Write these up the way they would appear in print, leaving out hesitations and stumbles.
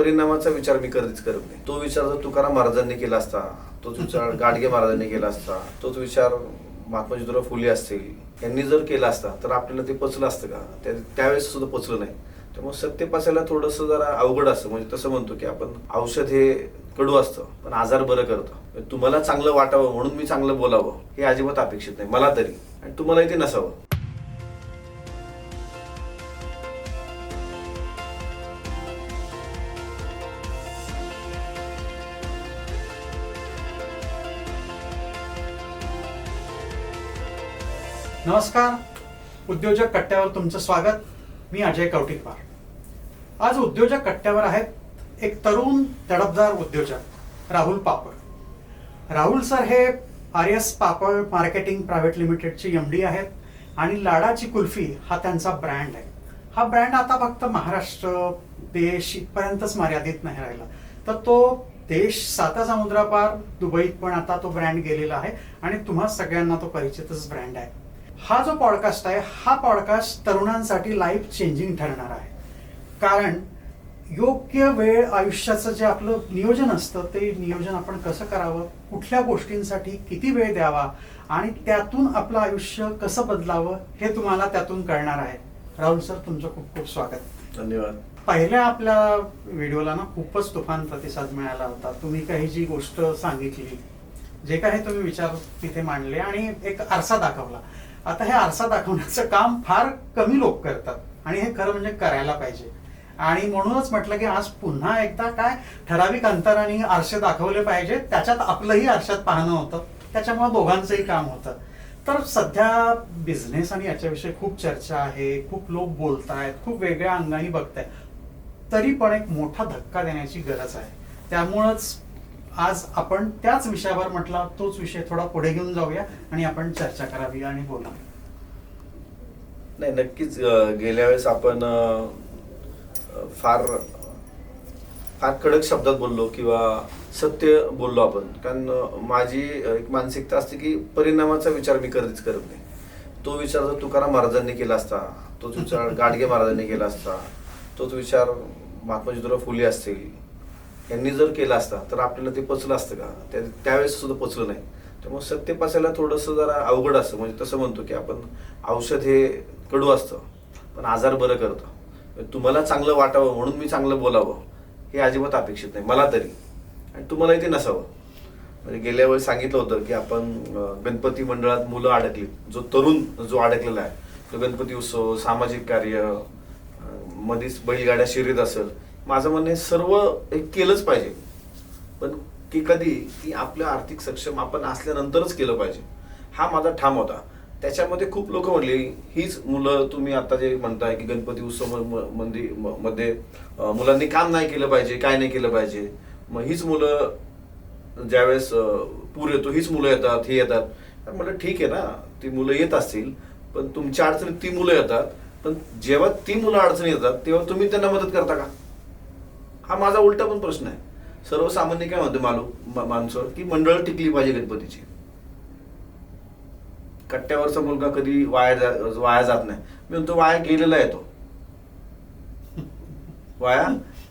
परिणामाचा विचार मी कधीच करत नाही. तो विचार जर तुकाराम महाराजांनी केला असता, तोच विचार गाडगे महाराजांनी केला असता, तोच विचार महात्मा ज्योतिराव फुले असतील यांनी जर केला असता तर आपल्याला ते पचलं असतं का? त्यावेळेस सुद्धा पचलं नाही. त्यामुळे सत्य पचायला थोडंसं जरा अवघड असतं. म्हणजे तसं म्हणतो की आपण औषध हे कडू असतं पण आजार बरं करतं. तुम्हाला चांगलं वाटावं म्हणून मी चांगलं बोलावं हे अजिबात अपेक्षित नाही मला तरी, आणि तुम्हालाही ते नसावं. नमस्कार, उद्योजक कट्ट्यावर तुमचं स्वागत. मी अजय कवटिकवार. आज उद्योजक कट्ट्यावर आहेत एक तरुण तडफदार उद्योजक राहुल पापड. राहुल सर हे RS पापड मार्केटिंग प्रायव्हेट लिमिटेडचे MD आहेत आणि लाडाची कुल्फी हा त्यांचा ब्रँड आहे. हा ब्रँड आता फक्त महाराष्ट्र देश इथपर्यंतच मर्यादित नाही राहिला, तर तो देश 7 समुद्रापार दुबईत पण आता तो ब्रँड गेलेला आहे आणि तुम्हा सगळ्यांना तो परिचितच ब्रँड आहे. हा जो पॉडकास्ट आहे हा पॉडकास्ट तरुणांसाठी लाईफ चेंजिंग ठरणार आहे. कारण योग्य वेळ आयुष्याचं जे आपलं नियोजन असतं ते नियोजन आपण कसं करावं, कुठल्या गोष्टींसाठी किती वेळ द्यावा आणि त्यातून आपलं आयुष्य कसं बदलावं हे तुम्हाला त्यातून कळणार आहे. राहुल सर, तुमचं खूप खूप स्वागत. धन्यवाद. पहिल्या आपल्या व्हिडिओला ना खूपच तुफान प्रतिसाद मिळाला होता. तुम्ही काही जी गोष्ट सांगितली, जे काही तुम्ही विचार तिथे मांडले आणि एक आरसा दाखवला. आता हे आरसा दाखवण्याचं काम फार कमी लोक करतात आणि हे खरं म्हणजे करायला पाहिजे. आणि म्हणूनच म्हटलं की आज पुन्हा एकदा काय ठराविक अंतराने आरसे दाखवले पाहिजे, त्याच्यात आपलंही आरशात पाहणं होतं, त्याच्यामुळे दोघांचंही काम होतं. तर सध्या बिझनेस आणि याच्याविषयी खूप चर्चा आहे, खूप लोक बोलतायत, खूप वेगळ्या अंगाने बघतायत, तरी पण एक मोठा धक्का देण्याची गरज आहे. त्यामुळंच आज आपण त्याच विषयावर म्हटला तोच विषय थोडा पुढे घेऊन जाऊया आणि आपण चर्चा करावी आणि बोला. नाही, नक्कीच गेल्या वेळेस आपण फार फार कडक शब्दात बोललो किंवा सत्य बोललो आपण. कारण माझी एक मानसिकता असते की परिणामाचा विचार मी कधीच करत नाही. तो विचार जर तुकाराम महाराजांनी केला असता, तोच विचार गाडगे महाराजांनी केला असता, तोच विचार महात्मा ज्योतिराव फुले असतील यांनी जर केला असता तर आपल्याला ते पचलं असतं का? त्यावेळेस सुद्धा पचलं नाही. त्यामुळे सत्य पचायला थोडंसं जरा अवघड असतं. म्हणजे तसं म्हणतो की आपण औषध हे कडू असतं पण आजार बरं करतं. तुम्हाला चांगलं वाटावं म्हणून मी चांगलं बोलावं हे अजिबात अपेक्षित नाही मला तरी, आणि तुम्हालाही ते नसावं. म्हणजे गेल्या वेळेस सांगितलं होतं की आपण गणपती मंडळात मुलं अडकली, जो तरुण जो अडकलेला आहे, तो गणपती उत्सव, सामाजिक कार्य, मध्येच बैलगाड्या शर्यत असेल, माझं म्हणणं हे सर्व एक केलंच पाहिजे. पण की कधी की आपलं आर्थिक सक्षम आपण असल्यानंतरच केलं पाहिजे, हा माझा ठाम होता. त्याच्यामध्ये खूप लोक म्हणले हीच मुलं, तुम्ही आता जे म्हणताय की गणपती उत्सव मध्ये मुलांनी काम नाही केलं पाहिजे, काय नाही केलं पाहिजे, मग हीच मुलं ज्यावेळेस पूर येतो हीच मुलं येतात, हे येतात. म्हटलं ठीक आहे ना, ती मुलं येत असतील पण तुमच्या अडचणीत ती मुलं येतात, पण जेव्हा ती मुलं अडचणी येतात तेव्हा तुम्ही त्यांना मदत करता का? हा माझा उलटा पण प्रश्न आहे. सर्वसामान्य काय म्हणतो माणसं की मंडळ टिकली पाहिजे गणपतीची. कट्ट्यावरचा मुलगा कधी वाया जात नाही. मी म्हणतो वाया गेलेला आहे, तो वाया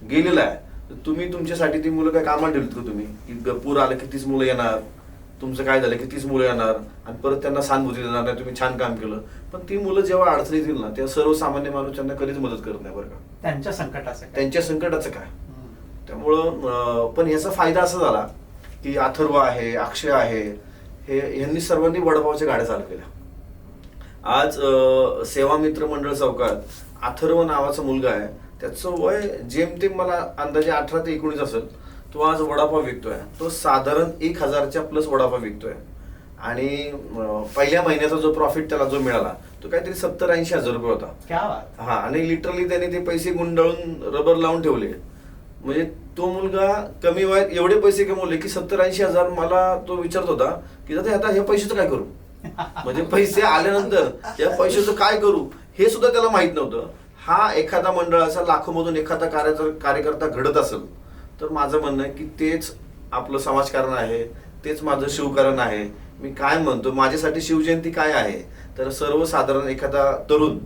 गेलेला आहे. तुम्ही तुमच्यासाठी ती मुलं काय कामात ठेवलीत का? तुम्ही की पूर आलं की तीच मुलं येणार, तुमचं काय झालं की तीच मुलं येणार आणि परत त्यांना सहानुभूती देणार नाही, तुम्ही छान काम केलं. पण ती मुलं जेव्हा अडचणीत येईल ना तेव्हा सर्वसामान्य माणूस त्यांना कधीच मदत करत नाही बरं का. त्यांच्या संकटाचं काय. त्यामुळं पण याचा फायदा असा झाला की अथर्व आहे, अक्षय आहे, हे यांनी सर्वांनी वडापावच्या गाड्या चालू केल्या. आज सेवा मित्र मंडळ चौकात अथर्व नावाचा मुलगा आहे, त्याचं वय जेमतेम मला अंदाजे 18 ते 19 असेल. तो आज वडापाव विकतोय. तो साधारण 1000च्या प्लस वडापाव विकतोय आणि पहिल्या महिन्याचा जो प्रॉफिट त्याला जो मिळाला तो काहीतरी 70-80 हजार रुपये होता. हा, आणि लिटरली त्याने ते पैसे गुंडाळून रबर लावून ठेवले. म्हणजे तो मुलगा कमी वयात एवढे पैसे कमवले की 70-80 हजार. मला तो विचारत होता की आता हे पैशाचं काय करू, म्हणजे पैसे आल्यानंतर या पैशाचं काय करू हे सुद्धा त्याला माहित नव्हतं. हा एखादा मंडळाचा लाखोमधून एखादा कार्यकर्ता घडत असेल तर माझं म्हणणं आहे की तेच आपलं समाजकारण आहे, तेच माझं शिवकारण आहे. मी काय म्हणतो, माझ्यासाठी शिवजयंती काय आहे तर सर्वसाधारण एखादा तरुण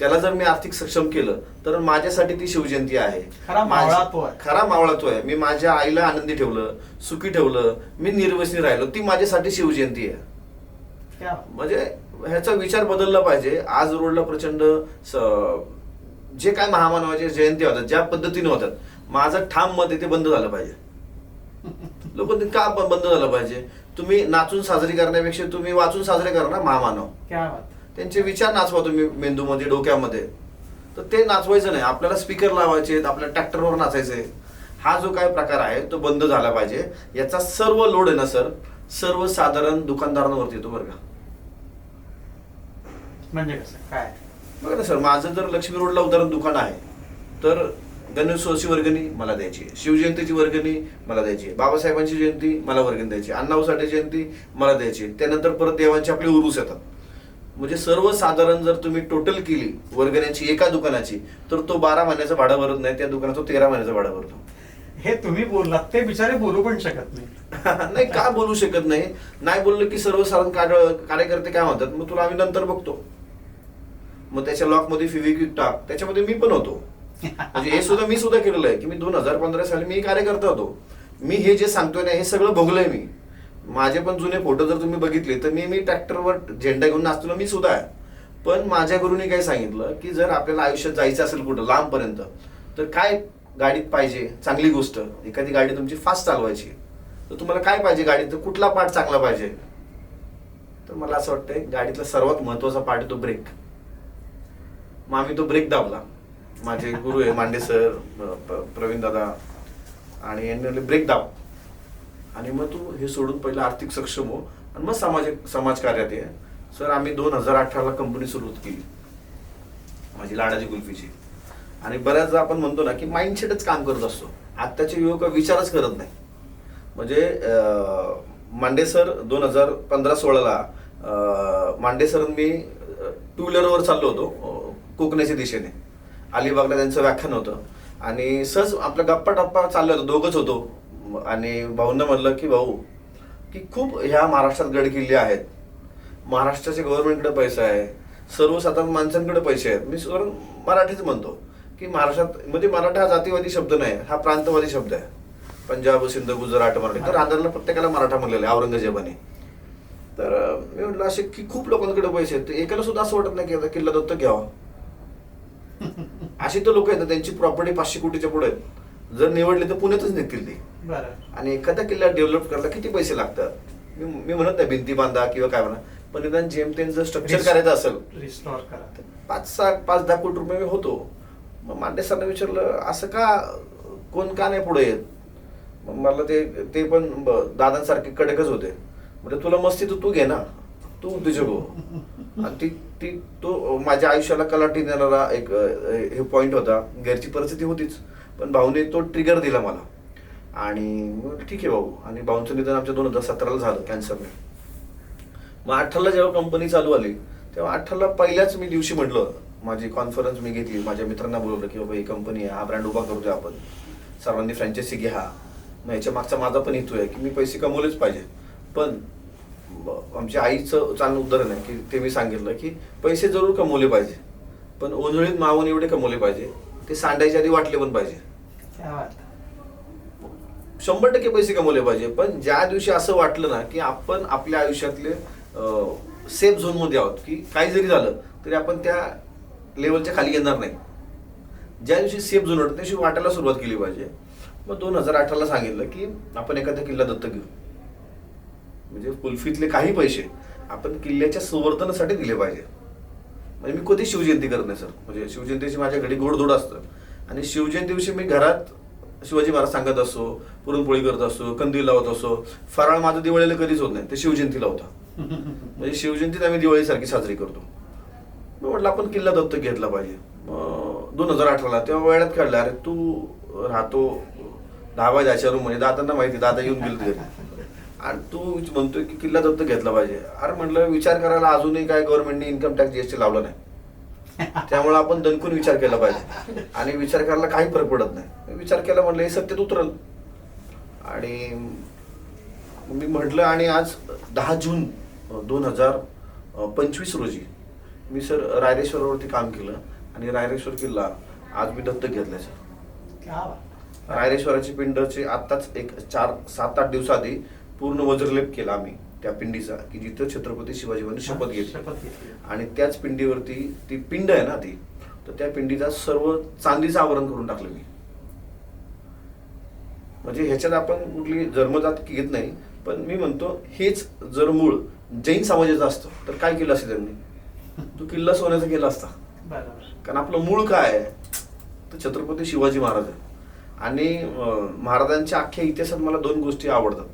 त्याला जर मी आर्थिक सक्षम केलं तर माझ्यासाठी ती शिवजयंती आहे. खरा मावळा तो आहे. खरा मावळा तो आहे. मी माझ्या आईला आनंदी ठेवलं, सुखी ठेवलं, मी निर्व्यसनी राहिलो, ती माझ्यासाठी शिवजयंती आहे. क्या म्हणजे ह्याचा विचार बदलला पाहिजे. आज रोडला प्रचंड जे काय महामानवाच्या जयंती होतात ज्या पद्धतीने होतात, माझं ठाम मत आहे ते बंद झालं पाहिजे. लोक का बंद झालं पाहिजे? तुम्ही नाचून साजरी करण्यापेक्षा तुम्ही वाचून साजरे करा ना महामानव. क्या बात. त्यांचे विचार नाचवा तुम्ही मेंदूमध्ये, डोक्यामध्ये. तर ते नाचवायचं नाही. आपल्याला स्पीकर लावायचे, आपल्या ट्रॅक्टरवर नाचायचे. हा जो काय प्रकार आहे तो बंद झाला पाहिजे. याचा सर्व लोड आहे ना सर, सर्वसाधारण दुकानदारांवरती येतो बरं का. म्हणजे कसं काय? बघा ना सर, माझं जर लक्ष्मी रोडला उदाहरण दुकान आहे तर गणेशोत्सवाची वर्गणी मला द्यायची आहे, शिवजयंतीची वर्गणी मला द्यायची आहे, बाबासाहेबांची जयंती मला वर्गणी द्यायची, अण्णाभाऊ साठे जयंती मला द्यायची, त्यानंतर परत देवांचे आपले उरूस येतात. म्हणजे सर्वसाधारण जर तुम्ही टोटल केली वर्गण्यांची एका दुकानाची तर तो 12 महिन्याचं भाडं भरत नाही, त्या दुकानाचं 13 महिन्याचं भाडं भरतो. हे तुम्ही बोललात, ते बिचारे बोलू पण शकत नाही. नाही, का बोलू शकत नाही? नाही बोललं की सर्वसाधारण कार्यकर्ते काय म्हणतात, मग तुला आम्ही नंतर बघतो. मग त्याच्या लॉकमध्ये फेविक्विक टाक, त्याच्यामध्ये मी पण होतो. म्हणजे हे सुद्धा मी सुद्धा केलेलं आहे की मी 2015 साली मी कार्यकर्ता होतो. मी हे जे सांगतोय ना हे सगळं भोगलंय मी. माझे पण जुने फोटो जर तुम्ही बघितले तर मी ट्रॅक्टरवर झेंडा घेऊन नाचतो मी सुद्धा आहे. पण माझ्या गुरुनी काय सांगितलं की जर आपल्याला आयुष्यात जायचं असेल कुठं लांबपर्यंत तर काय गाडीत पाहिजे? चांगली गोष्ट, एखादी गाडी तुमची फास्ट चालवायची तर तुम्हाला काय पाहिजे गाडीत? कुठला पार्ट चांगला पाहिजे? तर मला असं वाटतंय गाडीतला सर्वात महत्वाचा पार्ट आहे तो ब्रेक. मग आम्ही तो ब्रेक दाबला. माझे गुरु आहे मांडे सर, प्रवीण दादा, आणि यांनी म्हणले ब्रेक दाब आणि मग तू हे सोडून पहिलं आर्थिक सक्षम हो आणि मग समाजकार्यात ये. सर आम्ही 2018ला कंपनी सुरुवात केली माझी लाडाची कुल्फीची. आणि बऱ्याचदा आपण म्हणतो ना की माइंडसेटच काम करत असतो. आत्ताचे युवक विचारच करत नाही. म्हणजे मांडे सर 2015-16ला मांडे सर मी 2 व्हीलरवर चाललो होतो कोकणाच्या दिशेने. अलिबागला त्यांचं व्याख्यान होतं आणि सहज आपल्या गप्पा टप्पा चाललो होतो, दोघंच होतो. आणि भाऊंना म्हणलं की भाऊ की खूप ह्या महाराष्ट्रात गडकिल्ले आहेत, महाराष्ट्राच्या गव्हर्नमेंटकडे पैसा आहे, सर्वसाधारण माणसांकडे पैसे आहेत. मी मराठीच म्हणतो की महाराष्ट्रात, म्हणजे मराठा हा जातीवादी शब्द नाही, हा प्रांतवादी शब्द आहे. पंजाब, सिंध, गुजरात, मराठी, तर आंध्रला प्रत्येकाला मराठा म्हणलेलं आहे औरंगजेबाने. तर मी म्हटलं असे की खूप लोकांकडे पैसे आहेत, एकाला सुद्धा असं वाटत नाही की आता किल्ला दत्तक घ्यावा. अशी तर लोक आहेत त्यांची प्रॉपर्टी 500 कोटीच्या पुढे आहेत. जर निवडले तर पुण्यातच निघतील ते. आणि एखाद्या किल्ला डेव्हलप करायला किती पैसे लागतात? मी म्हणत नाही भिंती बांधा किंवा काय म्हणा, पण निदान जेमतेम जर स्ट्रक्चर करायचं असेल रिस्टोर करा, 5-10 कोटी रुपये होतो. मग मांडे सरांना विचारलं असं का, कोण का नाही पुढे येत? मग मला ते पण दादांसारखे कडकच होते. म्हणजे तुला मस्ती तर तू घे ना, तू उद्योजक हो. आणि तो माझ्या आयुष्याला कलाटी देणारा एक हे पॉइंट होता. घरची परिस्थिती होतीच पण भाऊने तो ट्रिगर दिला मला. आणि ठीक आहे भाऊ. आणि भाऊंचं निधन आमच्या 2017ला झालं कॅन्सरने. मग 18ला जेव्हा कंपनी चालू आली तेव्हा 18ला पहिल्याच मी दिवशी म्हटलं, माझी कॉन्फरन्स मी घेतली, माझ्या मित्रांना बोलवलं की बाबा ही कंपनी आहे, हा ब्रँड उभा करू द्या आपण, सर्वांनी फ्रँचायसी घ्या. मग याच्या मागचा माझा पण हेतू आहे की मी पैसे कमवलेच पाहिजे. पण आमच्या आईचं चांगलं उदाहरण आहे की ते मी सांगितलं की पैसे जरूर कमवले पाहिजे पण ओंजळीत मावून एवढे कमवले पाहिजे ते सांडायच्या आधी वाटले पण पाहिजे. 100% पैसे कमवले पाहिजे. पण ज्या दिवशी असं वाटलं ना की आपण आपल्या आयुष्यातले सेफ झोन मध्ये आहोत की काही जरी झालं तरी आपण त्या लेवलच्या खाली येणार नाही, ज्या दिवशी सेफ झोन वाटत त्या दिवशी वाटायला सुरुवात केली पाहिजे. मग 2018ला सांगितलं की आपण एखादा किल्ला दत्तक घेऊ. म्हणजे कुल्फीतले काही पैसे आपण किल्ल्याच्या संवर्धनासाठी दिले पाहिजे. म्हणजे मी कधी शिवजयंती करत नाही सर. म्हणजे शिवजयंतीची माझ्या घरी गोडधोड असतं आणि शिवजयंती दिवशी मी घरात शिवाजी महाराज सांगत असो, पुरणपोळी करत असो, कंदील लावत असो. फराळ माझं दिवाळीला कधीच होत नाही, ते शिवजयंतीला होता. म्हणजे शिवजयंतीत आम्ही दिवाळी सारखी साजरी करतो. मग म्हटलं आपण किल्ला दत्तक घेतला पाहिजे. मग 2018ला तेव्हा वेळात काढला, अरे तू राहतो 10 बाय 10च्या रूम, म्हणजे दादांना माहिती, दादा येऊन गेले घरी आणि तू म्हणतोय की किल्ला दत्तक घेतला पाहिजे. अरे म्हटलं विचार करायला अजूनही काय गव्हर्नमेंटने इन्कम टॅक्स जीएसटी लावला नाही, त्यामुळे आपण दणकून विचार केला पाहिजे. आणि विचार करायला काही फरक पडत नाही. विचार केला म्हटलं हे सत्यात उतरल. आणि मी म्हटलं आणि आज 10 जून 2025 रोजी मी सर रायरेश्वरावरती काम केलं आणि रायरेश्वर किल्ला आज मी दत्तक घेतलाय सर. क्या बात. रायरेश्वराची पिंडचे आत्ताच एक 4-7-8 दिवसाआधी पूर्ण वज्रलेप केला आम्ही त्या पिंडीचा, की जिथं छत्रपती शिवाजी महाराज शपथ घेतली. आणि त्याच पिंडीवरती ती पिंड आहे ना ती, तर त्या पिंडीचा सर्व चांदीचं आवरण करून टाकलं मी. म्हणजे ह्याच्यात आपण कुठली जन्मजात घेत नाही, पण मी म्हणतो हेच जर मूळ जैन समाजाचं असतं तर काय केलं असतं त्यांनी, तो किल्ला सोन्याचा केला असता. कारण आपलं मूळ काय आहे तर छत्रपती शिवाजी महाराज आहे. आणि महाराजांच्या अख्ख्या इतिहासात मला 2 गोष्टी आवडतात.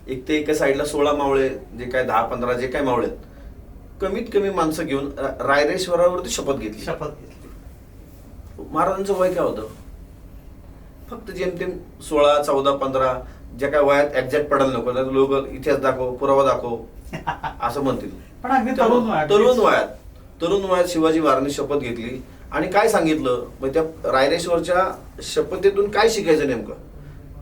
एक ते एका साईडला 16 मावळे, जे काय 10-15 जे काय मावळे आहेत, कमीत कमी माणसं घेऊन रायरेश्वरावरती शपथ घेतली. महाराजांचं वय काय होतं, फक्त जेमतेम 16, 14, 15, ज्या काय वयात एक्झॅक्ट पडायला नको, लोक इतिहास दाखव, पुरावा दाखव असं म्हणतील. पण अगदी तरुण वयात शिवाजी महाराजांनी शपथ घेतली आणि काय सांगितलं, मग त्या रायरेश्वरच्या शपथेतून काय शिकायचं नेमकं.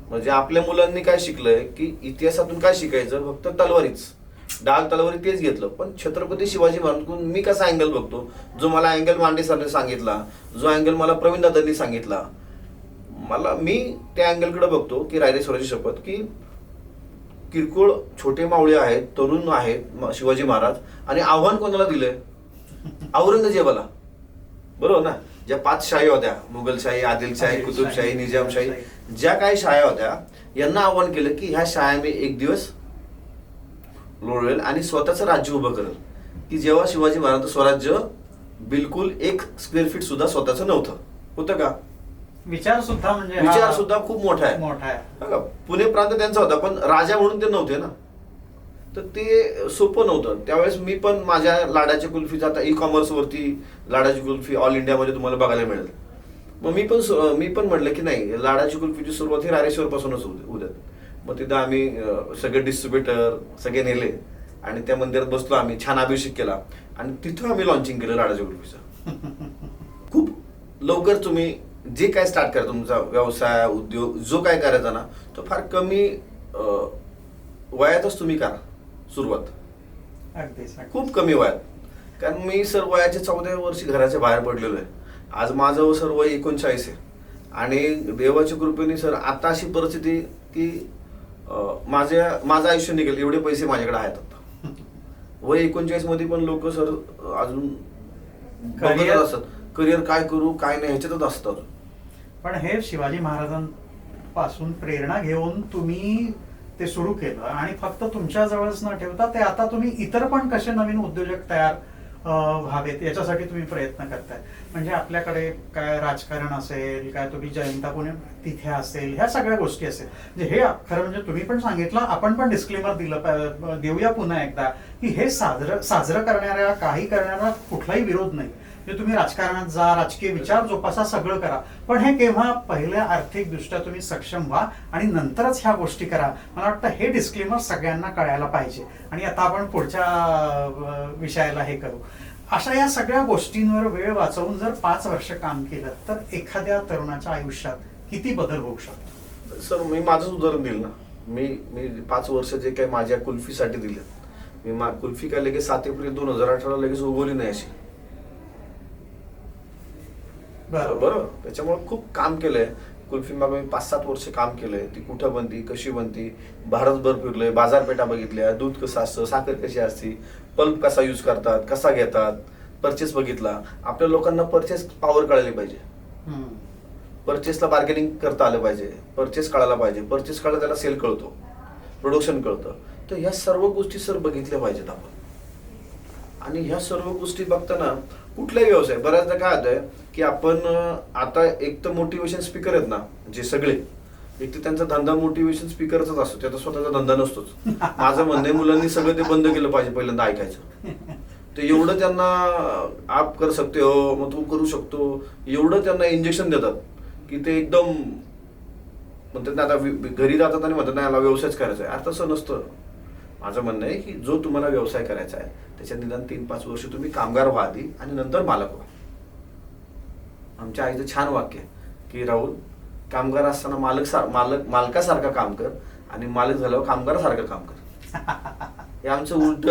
म्हणजे आपल्या मुलांनी काय शिकलंय की इतिहासातून काय शिकायचं, फक्त तलवारीच, डाल तलवारी तेच घेतलं. पण छत्रपती शिवाजी महाराजांकडून मी कसा अँगल बघतो, जो मला अँगल मांडे सरने सांगितला, जो अँगल मला प्रवीण दादांनी सांगितला, मी त्या अँगलकडे बघतो की रायरेश्वराची शपथ, की किरकोळ छोटे मावळे आहेत, तरुण आहेत शिवाजी महाराज, आणि आव्हान कोणाला दिलंय, औरंगजेबाला. बरोबर ना. ज्या 5 शाही होत्या, मुघलशाही, आदिलशाही, कुतुबशाही, निजामशाही, ज्या काही शाया होत्या, यांना आव्हान केलं की ह्या शाया मी एक दिवस लोळवेल आणि स्वतःचं राज्य उभं करेल. की जेव्हा शिवाजी महाराजांचं स्वराज्य बिलकुल 1 स्क्वेअर फीट सुद्धा स्वतःचं नव्हतं. होतं का. विचार सुद्धा खूप मोठा आहे. पुणे प्रांत त्यांचा होता, पण राजा म्हणून ते नव्हते ना, तर ते सोपं नव्हतं. त्यावेळेस मी पण माझ्या लाडाच्या कुल्फीचा, आता ई-कॉमर्स वरती लाडाची कुल्फी ऑल इंडियामध्ये तुम्हाला बघायला मिळेल. मग मी पण म्हटलं की नाही, लाडाची कुल्फीची सुरुवात ही रायरेश्वर पासूनच उद्या. मग तिथं आम्ही सगळे डिस्ट्रीब्युटर सगळे नेले आणि त्या मंदिरात बसलो आम्ही, छान अभिषेक केला आणि तिथं आम्ही लॉन्चिंग केलं लाडाच्या कुल्फीचं. खूप लवकर तुम्ही जे काय स्टार्ट करा, तुमचा व्यवसाय, उद्योग जो काय करायचा ना, तो फार कमी वयातच तुम्ही करा सुरुवात. खूप कमी वयात. कारण मी सर वयाच्या 14व्या वर्षी घराच्या बाहेर पडलेलो आहे. आज माझं सर वय 39 आहे आणि देवाच्या कृपेने सर आता अशी परिस्थिती की माझं आयुष्य निघेल एवढे पैसे माझ्याकडे आहेत आता. वय 39 मध्ये पण लोक सर अजून बघतच असतात, करिअर काय करू काय नाही ह्याच्यातच असतात. पण हे शिवाजी महाराजांपासून प्रेरणा घेऊन तुम्ही ते सुरू केलं आणि फक्त तुमच्या जवळच न ठेवता ते आता तुम्ही इतर पण कसे नवीन उद्योजक तयार व्हावेत याच्यासाठी तुम्ही प्रयत्न करताय. म्हणजे आपल्याकडे काय राजकारण असेल, काय तुम्ही जयंता पुणे तिथे असेल, ह्या सगळ्या गोष्टी असेल. म्हणजे हे खरं म्हणजे तुम्ही पण सांगितलं, आपण पण डिस्क्लेमर देऊया पुन्हा एकदा, की हे साजरं करणाऱ्या, काही करणाऱ्या कुठलाही विरोध नाही. म्हणजे तुम्ही राजकारणात जा, राजकीय विचार जोपासा, सगळं करा, पण हे केव्हा पहिल्या आर्थिक दृष्ट्या तुम्ही सक्षम व्हा आणि नंतरच ह्या गोष्टी करा. मला वाटतं हे डिस्क्लेमर सगळ्यांना कळायला पाहिजे. आणि आता आपण पुढच्या विषयाला हे करू. अशा या सगळ्या गोष्टींवर वेळ वाचवून जर 5 वर्ष काम केलं तर एखाद्या तरुणाच्या आयुष्यात किती बदल होऊ शकतो. सर मी माझंच उदाहरण दिलं ना. मी 5 वर्ष जे काही माझ्या कुल्फीसाठी दिले, मी कुल्फी काय लगेच 7 एप्रिल 2018 लगेच उगवली नाही अशी. बरोबर. त्याच्यामुळे खूप काम केलंय. कुल्फी मागे मी 5-7 वर्ष काम केलंय. ती कुठं बनती, कशी बनती, भारतभर फिरलोय, बाजारपेठा बघितल्या, दूध कसं असतं, साखर कशी असते, पल्प कसा यूज करतात, कसा घेतात, परचेस बघितला. आपल्या लोकांना परचेस पॉवर कळायला पाहिजे, परचेसला बार्गेनिंग करता आलं पाहिजे, परचेस कळायला पाहिजे, परचेस कळलं त्याला सेल कळतो, प्रोडक्शन कळतं. तर ह्या सर्व गोष्टी सर बघितल्या पाहिजेत आपण. आणि ह्या सर्व गोष्टी बघताना कुठलाही व्यवसाय, बऱ्याचदा काय होतंय की आपण आता एक तर मोटिवेशन स्पीकर आहेत ना जे सगळे, एक तर त्यांचा धंदा मोटिवेशन स्पीकरचाच असतो, त्याचा स्वतःचा धंदा नसतोच. माझं म्हणणं आहे मुलांनी सगळं ते बंद केलं पाहिजे पहिल्यांदा ऐकायचं. तर एवढं त्यांना आप कर सकते हो, मग तू करू शकतो, एवढं त्यांना इंजेक्शन देतात की ते एकदम म्हणतात ना, आता घरी जातात आणि म्हणतात नाही याला व्यवसायच करायचा आहे. अर्थं तसं नसतं. माझं म्हणणं आहे की जो तुम्हाला व्यवसाय करायचा आहे त्याच्यात निदान 3-5 वर्ष तुम्ही कामगार व्हा आधी आणि नंतर मालक व्हा. आमच्या आईचं छान वाक्य आहे की राहुल, कामगार असताना मालकासारखं काम कर आणि मालक झाल्यावर कामगारासारखं काम कर. हे आमचं उलट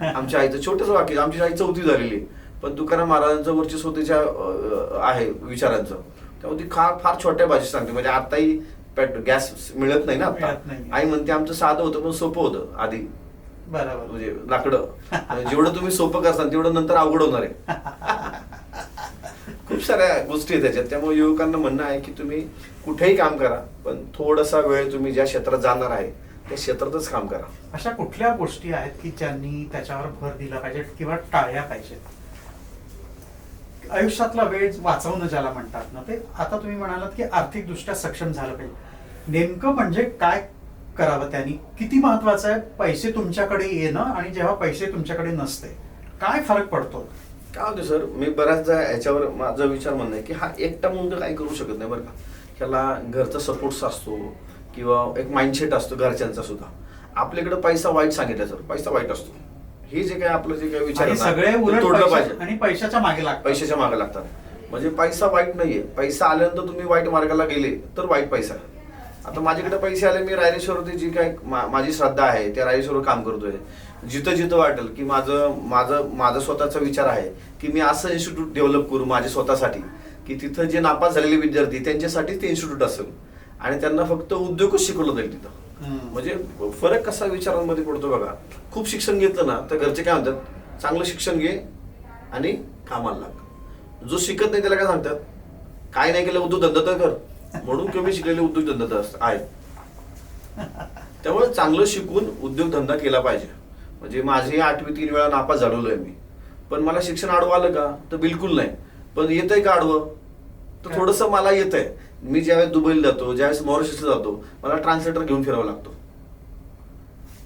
आमच्या आईचं छोटंसं वाक्य, आमची आई 4थी झालेली आहे, पण तुकाराम महाराजांचं वर्चस्व त्याच्या आहे विचारांचं, त्यामुळे ती फार छोट्या भाषेत सांगते. म्हणजे आताही गॅस मिळत नाही ना आता. मिळत नाही. आई म्हणते आमचं साधं होतं पण सोपं होतं आधी. बरोबर. म्हणजे लाकडं जेवढं तुम्ही सोपं करताल तेवढं नंतर अवघड होणार आहे. खूप साऱ्या गोष्टी आहेत त्याच्यात. त्यामुळे युवकांना म्हणणं आहे की तुम्ही कुठेही काम करा, पण थोडासा वेळ तुम्ही ज्या क्षेत्रात जाणार आहे त्या क्षेत्रातच काम करा. अशा कुठल्या गोष्टी आहेत की ज्यांनी त्याच्यावर भर दिला पाहिजे किंवा टाळल्या पाहिजेत? आयुष्यातला वेळ वाचवणं ज्याला म्हणतात ना, ते आता तुम्ही म्हणालात की आर्थिकदृष्ट्या सक्षम झालं पाहिजे. नेमकं म्हणजे काय करावं त्यांनी? किती महत्वाचं आहे पैसे तुमच्याकडे येणं आणि जेव्हा पैसे तुमच्याकडे नसते काय फरक पडतो? काय होतं सर, मी बऱ्याचदा याच्यावर माझा विचार म्हणणं आहे की हा एकटा मुलगा काही करू शकत नाही बरं का. त्याला घरचा सपोर्ट असतो किंवा एक माइंडसेट असतो घरच्यांचा सुद्धा. आपल्याकडे पैसा वाईट सांगितलं सर, पैसा वाईट असतो. हे जे काय आपलं जे काय विचार आणि आहे ना, सगळे ते उलट तोडलं पैशा- पाहिजे. आणि पैशाच्या मागे लागतात. पैशाच्या मागे लागतात. म्हणजे पैसा वाईट नाहीये, पैसा आल्यानंतर तुम्ही वाईट मार्गाला गेले तर वाईट पैसा आहे. आता माझ्याकडे पैसे आले, मी रायरेश्वरती जी काय माझी श्रद्धा आहे त्या रायरेश्वरवर काम करतोय. जिथं जिथं वाटेल की माझं स्वतःचा विचार आहे की मी असं इन्स्टिट्यूट डेव्हलप करू माझ्या स्वतःसाठी की तिथं जे नापास झालेले विद्यार्थी त्यांच्यासाठी ते इन्स्टिट्यूट असेल आणि त्यांना फक्त उद्योगच शिकवलं जाईल तिथं. म्हणजे फरक कसा विचारांमध्ये पडतो बघा. खूप शिक्षण घेतलं ना तर घरचे काय म्हणतात, चांगलं शिक्षण घे आणि कामाला लाग. जो शिकत नाही त्याला काय सांगतात, काय नाही केलं उद्योगधंदा तर कर. म्हणून कमी शिकलेले उद्योगधंदा आहेत. त्यामुळे चांगलं शिकून उद्योगधंदा केला पाहिजे. म्हणजे माझी 8वी 3 वेळा नापास झालेलो आहे मी, पण मला शिक्षण आडवं आलं का तर बिलकुल नाही. पण येतंय का आडवं तर थोडंसं मला येतंय. मी ज्यावेळेस दुबईला जातो, ज्यावेळेस मॉरिशसला जातो, मला ट्रान्सलेटर घेऊन फिरावा लागतो.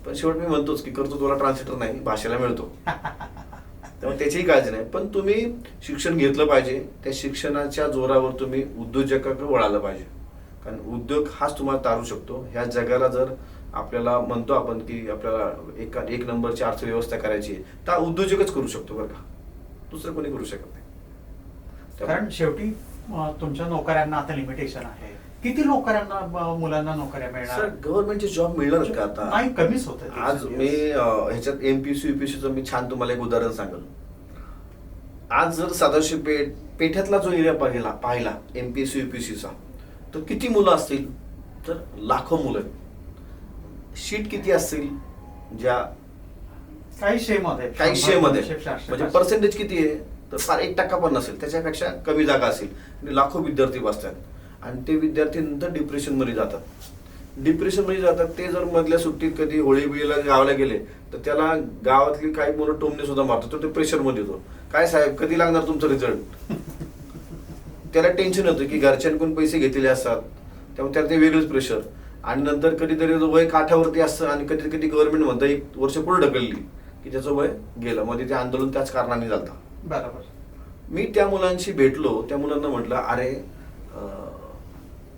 पण शेवट मी म्हणतोच की करतो, तुला ट्रान्सलेटर नाही भाषेला मिळतो. त्यामुळे त्याचीही काळजी नाही. पण तुम्ही शिक्षण घेतलं पाहिजे. त्या शिक्षणाच्या जोरावर तुम्ही उद्योजकाकडे वळालं पाहिजे. कारण उद्योग हाच तुम्हाला तारू शकतो. ह्या जगाला जर आपल्याला म्हणतो आपण की आपल्याला एक नंबरची अर्थव्यवस्था करायची आहे तर उद्योजकच करू शकतो बरं का, दुसरं कोणी करू शकत नाही. कारण शेवटी तुमच्या नोकऱ्यांना आता लिमिटेशन आहे. किती नोकऱ्यांना मुलांना नोकऱ्या मिळणार? सर गव्हर्नमेंटचे जॉब मिळणार का आता? नाही, कमीच होत. आज मी ह्याच्यात एमपीसी युपीसीचं मी छान तुम्हाला एक उदाहरण सांगेल. आज जर सदाशिव पेठ्यातला जो एरिया पाहिला एमपीसी युपीसीचा, तर किती मुलं असतील तर लाखो मुलं. शीट किती असतील, ज्या काही शेमध्ये म्हणजे पर्सेंटेज किती आहे तर फार 1% पण नसेल, त्याच्यापेक्षा कमी जागा असेल आणि लाखो विद्यार्थी बसतात. आणि ते विद्यार्थी नंतर डिप्रेशन मध्ये जातात. ते जर मधल्या सुट्टीत कधी होळी बिळीला गावाला गेले तर त्याला गावातली काही मुलं टोमणे सुद्धा मारतात, तर ते प्रेशर मध्ये येतो. काय साहेब कधी लागणार तुमचा रिझल्ट? त्याला टेन्शन होतं की घरच्यांकडून पैसे घेतलेले असतात, त्यामुळे त्याला ते वेगळंच प्रेशर. आणि नंतर कधीतरी वय काठावरती असतं आणि कधी कधी गव्हर्नमेंट म्हणतं 1 वर्ष पुढे ढकलली की त्याचं वय गेलं. मध्ये ते आंदोलन त्याच कारणाने झालं. बरोबर. मी त्या मुलांशी भेटलो, त्या मुलांना म्हटलं अरे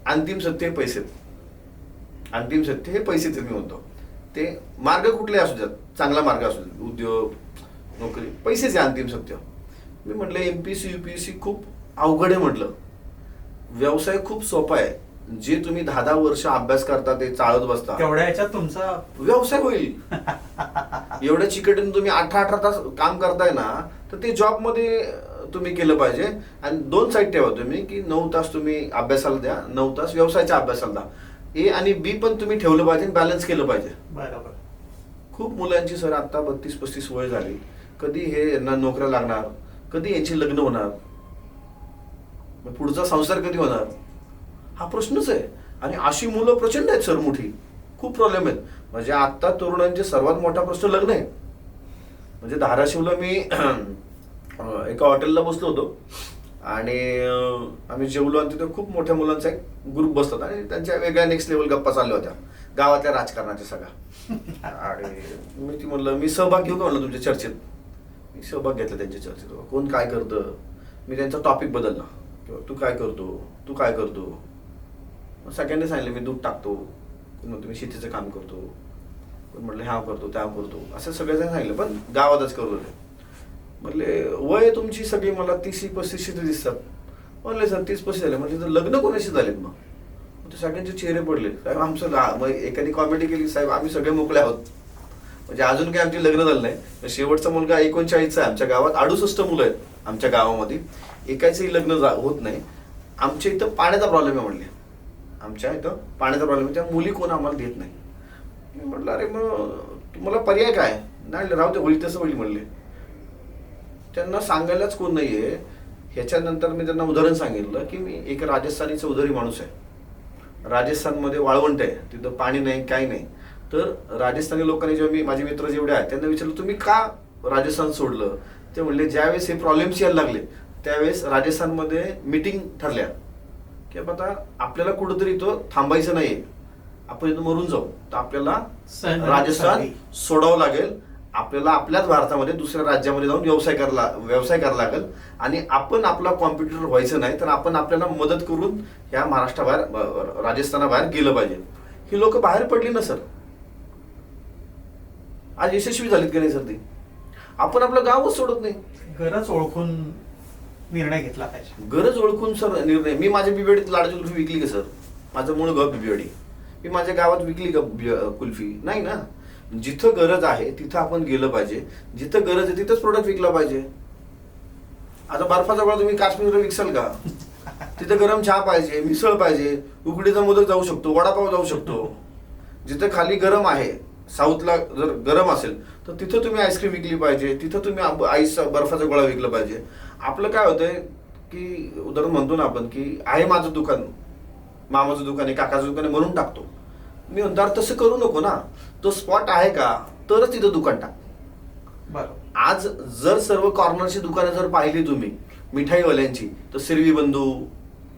अंतिम सत्य हे पैसे, अंतिम सत्य हे पैसे. मी म्हणतो ते मार्ग कुठले असू द्यात, चांगला मार्ग असू द्यात, उद्योग नोकरी, पैसेच आहे अंतिम सत्य. मी म्हटलं एमपीसी युपीएससी खूप अवघड आहे. म्हटलं व्यवसाय खूप सोपा आहे. जे तुम्ही 10 वर्ष अभ्यास करता ते चाळत बसता, तेवढ्या याच्यात तुमचा व्यवसाय होईल. एवढ्या चिकटीने तुम्ही 18 तास काम करताय ना, तर ते जॉब मध्ये तुम्ही केलं पाहिजे. आणि 2 साईड ठेवा तुम्ही की 9 तास तुम्ही अभ्यासाला द्या, 9 तास व्यवसायाच्या अभ्यासाला द्या. ए आणि बी पण तुम्ही ठेवलं पाहिजे, बॅलन्स केलं पाहिजे. बरोबर. खूप मुलांची सर आता 32-35 वय झाली, कधी हे यांना नोकऱ्या लागणार, कधी यांची लग्न होणार, पुढचा संसार कधी होणार, हा प्रश्नच आहे. आणि अशी मुलं प्रचंड आहेत सर, मोठी खूप प्रॉब्लेम आहेत. म्हणजे आता तरुणांचे सर्वात मोठा प्रश्न लग्न आहे. म्हणजे धाराशिवला मी एका हॉटेलला बसलो होतो आणि आम्ही जेवलो आणि तिथे खूप मोठ्या मुलांचा एक ग्रुप बसतात आणि त्यांच्या वेगळ्या नेक्स्ट लेवल गप्पा चालल्या होत्या गावातल्या राजकारणाच्या सगळ्या. आणि मी ती म्हणलं मी सहभाग घेऊ का म्हणलं तुमच्या चर्चेत. मी सहभाग घेतला त्यांच्या चर्चेत. कोण काय करतं, मी त्यांचा टॉपिक बदलला किंवा तू काय करतो. सगळ्यांनी सांगितलं मी दूध टाकतो, कोण म्हणतो मी शेतीचं काम करतो, कोण म्हटलं ह्या करतो त्या करतो, असं सगळ्यांनी सांगितलं. पण गावातच करत होते. म्हणले वय तुमची सगळी मला 30-35 दिसतात. म्हणले सर 30-35 झाले. म्हणजे तर लग्न कोणाशी झालेत? मग ते सगळ्यांचे चेहरे पडले. साहेब आमचं मग एकाने कॉमेडी केली, साहेब आम्ही सगळे मोकळे आहोत. म्हणजे अजून काही आमचे लग्न झालं नाही. शेवटचा मुलगा 39चा आहे. आमच्या गावात 68 मुलं आहेत आमच्या गावामध्ये, एकाचंही लग्न होत नाही. आमच्या इथं पाण्याचा प्रॉब्लेम आहे म्हणले, आमच्या इथं पाण्याचा प्रॉब्लेम आहे, त्या मुली कोण आम्हाला देत नाही. मी म्हटलं अरे मग तुम्हाला पर्याय काय नाही, राहू ते होईल तसं होईल म्हणले. त्यांना सांगायलाच कोण नाहीये. ह्याच्यानंतर मी त्यांना उदाहरण सांगितलं की मी एक राजस्थानी चौधरी माणूस आहे, राजस्थानमध्ये वाळवंट आहे, तिथं पाणी नाही काही नाही. तर राजस्थानी लोकांनी जेव्हा मी, माझे मित्र जेवढे आहेत त्यांना विचारलं तुम्ही का राजस्थान सोडलं. ते म्हणले ज्यावेळेस हे प्रॉब्लेम्स यायला लागले त्यावेळेस राजस्थानमध्ये मीटिंग ठरल्या की आता आपल्याला कुठंतरी इथं थांबायचं नाहीये, आपण इथं मरून जाऊ, तर आपल्याला राजस्थान सोडावं लागेल. आपल्याला आपल्याच भारतामध्ये दुसऱ्या राज्यामध्ये जाऊन व्यवसाय करायला लागेल आणि आपण आपला कॉम्प्युटर व्हायचं नाही, तर आपण आपल्याला मदत करून ह्या महाराष्ट्राबाहेर राजस्थानाबाहेर गेलं पाहिजे. ही लोक बाहेर पडली ना सर, आज यशस्वी झालीत की नाही सर ती. आपण आपलं गावच सोडत नाही. गरज ओळखून निर्णय घेतला पाहिजे. गरज ओळखून सर निर्णय. मी माझ्या बिबेडीत लाडाची कुल्फी विकली का सर? माझं मूळ गाव बिबेडी, मी माझ्या गावात विकली का कुल्फी? नाही ना. जिथं गरज आहे तिथं आपण गेलं पाहिजे, जिथं गरज आहे तिथंच प्रोडक्ट विकला पाहिजे. आता बर्फाचा गोळा तुम्ही काश्मीरला विकसाल का? तिथं गरम चहा पाहिजे, मिसळ पाहिजे, उकडीचा मोदक जाऊ शकतो, वडापाव जाऊ शकतो. जिथं खाली गरम आहे, साऊथला जर गरम असेल तर तिथं तुम्ही आईस्क्रीम विकली पाहिजे, तिथं तुम्ही आईस बर्फाचा गोळा विकला पाहिजे. आपलं काय होतंय की उदाहरण म्हणतो ना आपण की आहे माझं दुकान, मामाचं दुकान आहे, काकाचं दुकान आहे म्हणून टाकतो. मी म्हणतो तसं करू नको ना. तो स्पॉट आहे का तरच तिथं दुकान टाक. बरोबर. आज जर सर्व कॉर्नरची दुकानं जर पाहिली तुम्ही मिठाईवाल्यांची, तर सिरवी बंधू,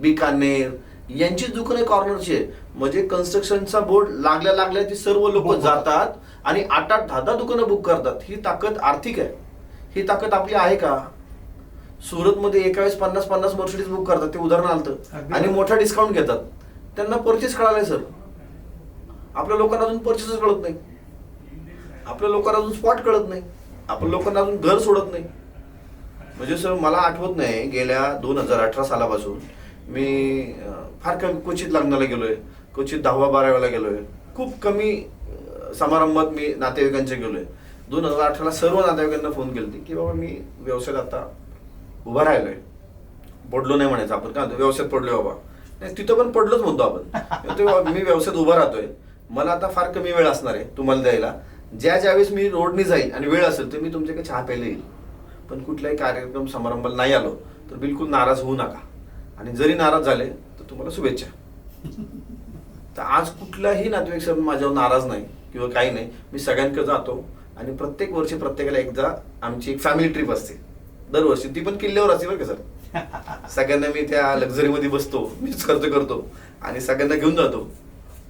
बिकानेर यांचीच दुकानं कॉर्नरची आहे. म्हणजे कन्स्ट्रक्शनचा बोर्ड लागल्या ती सर्व लोक जातात आणि 8-8, 10-10 दुकानं बुक करतात. ही ताकद आर्थिक आहे. ही ताकद आपली आहे का? सुरतमध्ये एका वेळेस 50-50 मर्सिडीज बुक करतात, ते उदाहरण आलं, आणि मोठा डिस्काउंट घेतात. त्यांना परचेस कळालाय सर. आपल्या लोकांना अजून परचेस कळत नाही, आपल्या लोकांना अजून स्पॉट कळत नाही, आपल्या लोकांना अजून घर सोडत नाही. म्हणजे सर मला आठवत नाही गेल्या 2018 सालापासून मी फार कमी क्वचित लग्नाला गेलोय, क्वचित 10-12 वेळा गेलोय, खूप कमी समारंभात मी नातेवाईकांचे गेलोय. 2018ला सर्व नातेवाईकांना फोन केले की बाबा मी व्यवसायात आता उभा राहिलोय, पडलो नाही म्हणायचं आपण, का व्यवसायात पडलोय बाबा, नाही तिथं पण पडलोच म्हणतो आपण. मी व्यवसायात उभा राहतोय, मला आता फार कमी वेळ असणार आहे तुम्हाला द्यायला. ज्यावेळेस मी रोडनी जाईल आणि वेळ असेल तर मी तुमच्याकडे चहा प्यायला येईल, पण कुठल्याही कार्यक्रम समारंभाला नाही आलो तर बिलकुल नाराज होऊ नका, आणि जरी नाराज झाले तर तुम्हाला शुभेच्छा. तर आज कुठलाही नातेवाईक सर माझ्यावर नाराज नाही किंवा काही नाही. मी सगळ्यांकडे जातो आणि प्रत्येक वर्षी प्रत्येकाला एकदा आमची एक फॅमिली ट्रिप असते दरवर्षी, ती पण किल्ल्यावर असते बरं का सर. सगळ्यांना मी त्या लक्झरीमध्ये बसतो, मीच खर्च करतो आणि सगळ्यांना घेऊन जातो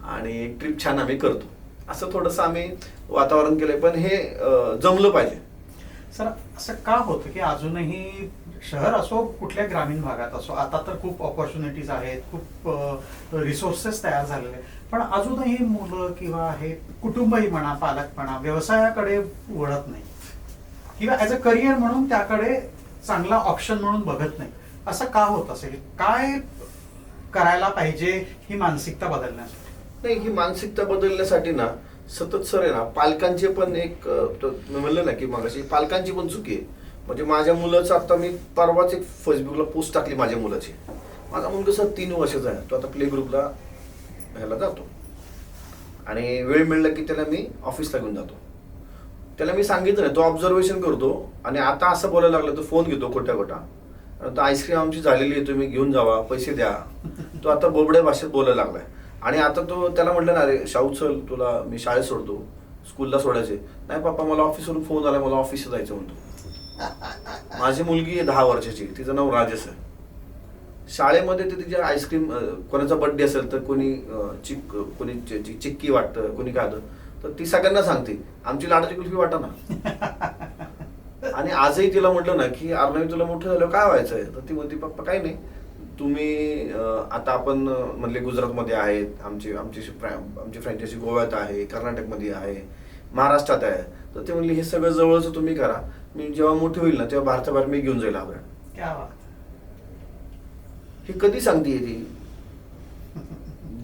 आणि एक ट्रिप छान आम्ही करतो. असं थोडंसं आम्ही वातावरण केलंय, पण हे जमलं पाहिजे. सर असं का होतं की अजूनही शहर असो कुठल्या ग्रामीण भागात असो, आता तर खूप ऑपॉर्च्युनिटीज आहेत, खूप रिसोर्सेस तयार झालेले आहेत, पण अजूनही मुलं किंवा हे कुटुंबही म्हणा, पालक म्हणा, व्यवसायाकडे वळत नाही किंवा ॲज अ करिअर म्हणून त्याकडे चांगला ऑप्शन म्हणून बघत नाही. असं का होत असेल? काय करायला पाहिजे ही मानसिकता बदलण्यासाठी? नाही, ही मानसिकता बदलण्यासाठी ना सतत सर आहे ना पालकांचे पण एक मी म्हणलं ना की मगाशी पालकांची पण चुकी आहे. म्हणजे माझ्या मुलाचं आता मी परवाच एक फेसबुकला पोस्ट टाकली माझ्या मुलाची. माझा मुलगा सर 3 वर्षाचा आहे, तो आता प्ले ग्रुपला ह्याला जातो आणि वेळ मिळला की त्याला मी ऑफिसला घेऊन जातो. त्याला मी सांगितलं नाही, तो ऑब्झर्वेशन करतो आणि आता असं बोलायला लागला, तो फोन घेतो खोट्या तो आईस्क्रीम आमची झालेली आहे, तुम्ही घेऊन जावा, पैसे द्या. तो आता बोबड्या भाषेत बोलायला लागलाय. आणि आता तो त्याला म्हटलं ना, अरे शाहू चल तुला मी शाळेत सोडतो, स्कूलला सोडायचे. नाही पप्पा मला ऑफिसवरून फोन आला, मला ऑफिसला जायचं म्हणतो. माझी मुलगी आहे 10 वर्षाची, तिचं नाव राजेश आहे. शाळेमध्ये ते तिच्या आईस्क्रीम, कोणाचा बर्थडे असेल तर कोणी कोणी चिक्की वाटतं, कोणी काय होतं, तर ती सगळ्यांना सांगते आमची लाडाची कुल्फी वाटा ना. आणि आजही तिला म्हटलं ना की अर्णवी तुला मोठं झालं काय व्हायचंय, तर ती म्हणते पप्पा काही नाही, तुम्ही आता आपण म्हणले गुजरातमध्ये आहेत, आमची फ्रँचायझी गोव्यात आहे, कर्नाटकमध्ये आहे, महाराष्ट्रात आहे. तर ते म्हणले हे सगळं जवळचं तुम्ही करा, मी जेव्हा मोठी होईल ना तेव्हा भारताबाहेर मी घेऊन जाईल आपण. हे कधी सांगते ती?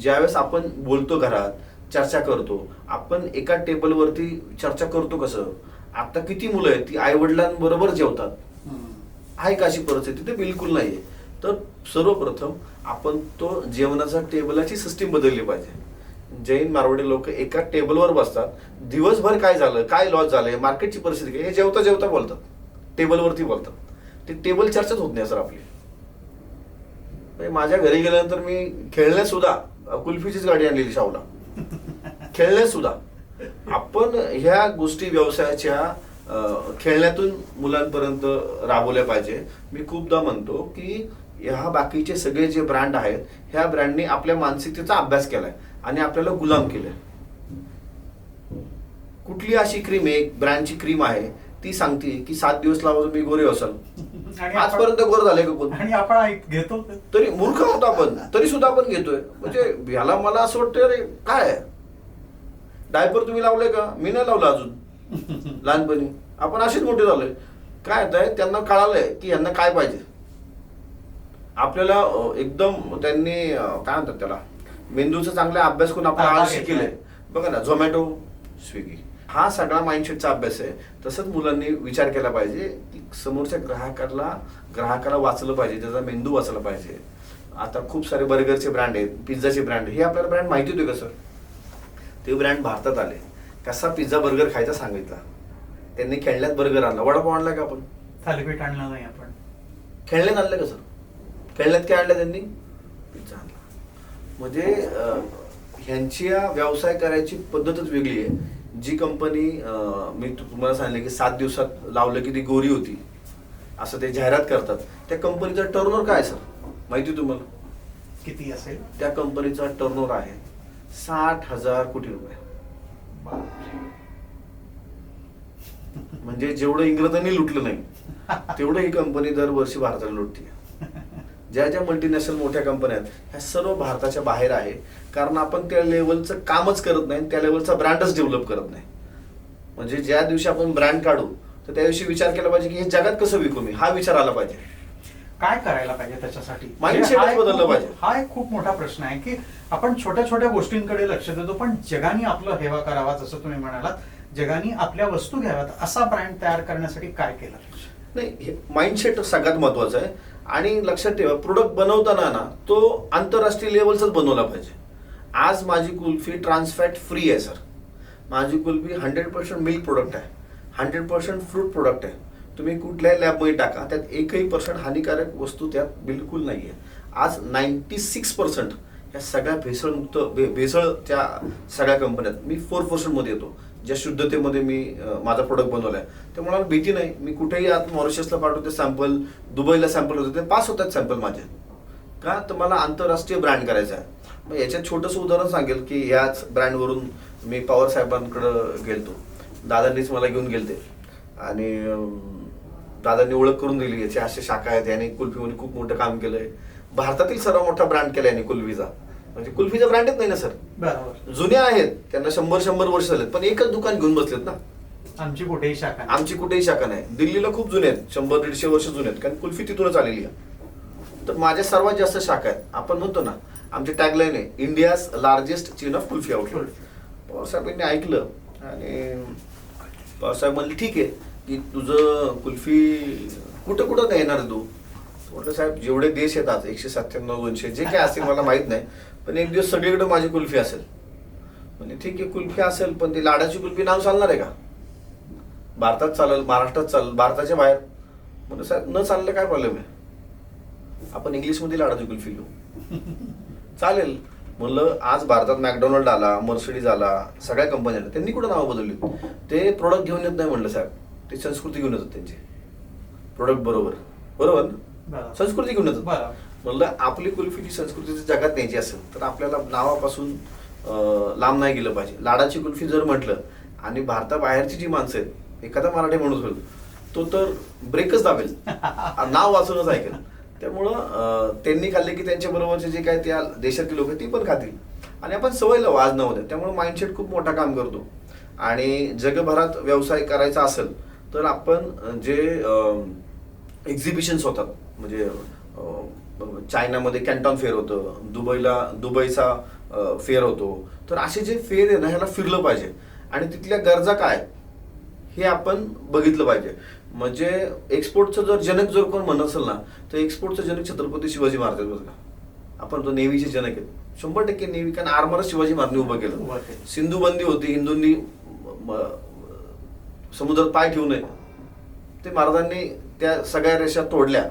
ज्यावेळेस आपण बोलतो घरात, चर्चा करतो. आपण एका टेबलवरती चर्चा करतो कसं? आता किती मुलं आहेत ती आई वडिलांबरोबर जेवतात? आहे का अशी परिस्थिती? ते बिलकुल नाहीये. तर सर्वप्रथम आपण तो जेवणाचा टेबलाची सिस्टीम बदलली पाहिजे. जैन मारवाडी लोक एका टेबलवर बसतात, दिवसभर काय झालं, काय लॉस झालंय, मार्केटची परिस्थिती काय, हे जेवता जेवता बोलतात, टेबलवरती बोलतात. ते टेबल चर्चाच होत नाही सर आपली. म्हणजे माझ्या घरी गेल्यानंतर मी खेळण्यात सुद्धा कुल्फीचीच गाडी आणलेली शाहूला, खेळण्यात सुद्धा आपण ह्या गोष्टी व्यवसायाच्या खेळण्यातून मुलांपर्यंत राबवल्या पाहिजे. मी खूपदा म्हणतो की ह्या बाकीचे सगळे जे ब्रँड आहेत, ह्या ब्रँडने आपल्या मानसिकतेचा अभ्यास केलाय आणि आपल्याला गुलाम केलंय. कुठली अशी क्रीम आहे, ब्रँडची क्रीम आहे, ती सांगते की 7 दिवस लावा तुम्ही गोरे असाल. आजपर्यंत गोर झाले का कोण? आणि आपण घेतो तरी मूर्ख होतो आपण, तरी सुद्धा आपण घेतोय. म्हणजे ह्याला मला असं वाटतं अरे काय डायपर तुम्ही लावलंय का? मी नाही लावलं अजून. लहानपणी आपण असेच मोठे झालोय. काय आहे, त्यांना कळालंय की यांना काय पाहिजे. आपल्याला एकदम त्यांनी काय म्हणतात त्याला, मेंदूचा चांगला अभ्यास करून आपण आळशी केलंय. बघा ना, झोमॅटो, स्विगी, हा सगळा माइंडसेटचा अभ्यास आहे. तसंच मुलांनी विचार केला पाहिजे की समोरच्या ग्राहकाला वाचलं पाहिजे, त्याचा मेंदू वाचला पाहिजे. आता खूप सारे बर्गरचे ब्रँड आहेत, पिझ्झाचे ब्रँड. हे आपल्याला ब्रँड माहिती होते का सर? ते ब्रँड भारतात आले, कसा पिझ्झा बर्गर खायचा सांगितला, त्यांनी खेळण्यात बर्गर आणला. वडापाव आणला का आपण? थालीपीठ आणलं नाही आपण. खेळण्यात आणलं का सर? खेळण्यात काय आणलं त्यांनी? पिझ्झा आणला. म्हणजे ह्यांच्या व्यवसाय करायची पद्धतच वेगळी आहे. जी कंपनी मी तुम्हाला सांगितलं की 7 दिवसात लावलं की ती गोरी होती, असं ते जाहिरात करतात, त्या कंपनीचा टर्नओव्हर काय सर माहिती तुम्हाला? किती असेल? त्या कंपनीचा टर्नओव्हर आहे 60,000 कोटी रुपये. म्हणजे जेवढं इंग्रजांनी लुटलं नाही तेवढं ही कंपनी दरवर्षी भारताला लुटते. ज्या ज्या मल्टीनॅशनल मोठ्या कंपन्या आहेत, ह्या सर्व भारताच्या बाहेर आहे. कारण आपण त्या लेवलचं कामच करत नाही, त्या लेवलचा ब्रँडच डेव्हलप करत नाही. म्हणजे ज्या दिवशी आपण ब्रँड काढू तर त्या दिवशी विचार केला पाहिजे की हे जगात कसं विकू मी, हा विचार आला पाहिजे. काय करायला पाहिजे त्याच्यासाठी? माइंडसेटच बदललं पाहिजे. हा एक खूप मोठा प्रश्न आहे की आपण छोट्या छोट्या गोष्टींकडे लक्ष देतो, पण जगाने आपलं हेवा करावा, जसं तुम्ही म्हणालात, जगाने आपल्या वस्तू घ्याव्यात, असा ब्रँड तयार करण्यासाठी काय केलं? नाही, माइंडसेट सगळ्यात महत्वाचं आहे. आणि लक्षात ठेवा, प्रोडक्ट बनवताना ना तो आंतरराष्ट्रीय लेवलचाच बनवला पाहिजे. आज माझी कुल्फी ट्रान्सफॅट फ्री आहे सर. माझी कुल्फी 100% मिल्क प्रोडक्ट आहे, 100% फ्रूट प्रोडक्ट आहे. तुम्ही कुठल्याही लॅबमध्ये टाका, त्यात 1% हानिकारक वस्तू त्यात बिलकुल नाही आहे. आज 96% या सगळ्या भेसळ त्या सगळ्या कंपन्यात. मी 4% मध्ये येतो, ज्या शुद्धतेमध्ये मी माझा प्रोडक्ट बनवला आहे. त्यामुळे मला भीती नाही. मी कुठेही आत मॉरिशसला पाठवते सॅम्पल, दुबईला सॅम्पल होते, ते पास होतात सॅम्पल माझे. का तर मला आंतरराष्ट्रीय ब्रँड करायचा आहे. मग याच्यात छोटंसं उदाहरण सांगेल की याच ब्रँडवरून मी पवार साहेबांकडं गेलतो. दादांनीच मला घेऊन गेलते आणि दादांनी ओळख करून दिली, याची अशा शाखा आहेत, याने कुल्फीमध्ये खूप मोठं काम केलंय. भारतातील सर्वात मोठा ब्रँड केला याने कुल्फीचा. म्हणजे कुल्फीचा ब्रँडच नाही ना सर, बरोबर. जुन्या आहेत, त्यांना 100 वर्ष झालेत, पण एकच दुकान घेऊन बसलेत ना. आमची कुठेही शाखा नाही. दिल्लीला खूप जुने आहेत, 100-150 वर्ष जुने आहेत, कारण कुल्फी तिथूनच आलेली आहे. तर माझ्या सर्वात जास्त शाखा आहेत. आपण म्हणतो ना, आमची टॅगलाईन आहे India's largest chain of kulfi outlet. पवारसाहेबांनी ऐकलं आणि पवारसाहेब म्हणले ठीक आहे की तुझं कुल्फी कुठं कुठं नाही येणार तू. म्हटलं साहेब, जेवढे देश येतात 197-200 जे काय असतील मला माहित नाही, पण एक दिवस सगळीकडे माझी कुल्फी असेल. म्हणजे ठीक आहे, कुल्फी असेल, पण ती लाडाची कुल्फी नाव चालणार आहे का? भारतात चालेल, महाराष्ट्रात चालेल, भारताच्या बाहेर? म्हणजे साहेब, न चाललं काय प्रॉब्लेम आहे? आपण इंग्लिशमध्ये लाडाची कुल्फी घेऊ, चालेल. म्हणलं आज भारतात मॅकडोनल्ड आला, मर्सिडीज आला, सगळ्या कंपन्या आल्या, त्यांनी कुठं नावं बदलली? ते प्रोडक्ट घेऊन येत नाही म्हणलं साहेब, ते संस्कृती घेऊन येतात त्यांची. प्रोडक्ट बरोबर संस्कृती घेऊन येतात. म्हणलं आपली कुल्फीची संस्कृती जगात न्यायची असेल तर आपल्याला नावापासून लांब नाही गेलं पाहिजे. लाडाची कुल्फी जर म्हटलं आणि भारताबाहेरची जी माणसं आहेत, एखादा मराठी माणूस होईल तो तर ब्रेकच दाबेल, नाव वाचूनच ऐकेल. त्यामुळं त्यांनी खाल्ले की त्यांच्या बरोबरचे जे काय त्या देशातील लोक ती पण खातील आणि आपण सवय लावू आज नव्हते. त्यामुळे माइंडसेट खूप मोठा काम करतो. आणि जगभरात व्यवसाय करायचा असेल तर आपण जे एक्झिबिशन्स होतात, म्हणजे चायनामध्ये कॅन्टॉन फेअर होतं, दुबईचा फेअर होतो. तर असे जे फेअर आहे ना ह्याला फिरलं पाहिजे आणि तिथल्या गरजा काय आहेत, हे आपण बघितलं पाहिजे. म्हणजे एक्सपोर्टचं जर जनक जर कोण म्हणत असेल ना तर एक्सपोर्टचं जनक छत्रपती शिवाजी महाराज आहेत बघा. आपण तो नेव्हीचे जनक आहेत 100% नेव्ही, कारण आर्मरच शिवाजी महाराजांनी उभं केलं. सिंधू बंदी होती, हिंदूंनी समुद्रात पाय ठेवू नये, ते महाराजांनी त्या सगळ्या रेषा तोडल्या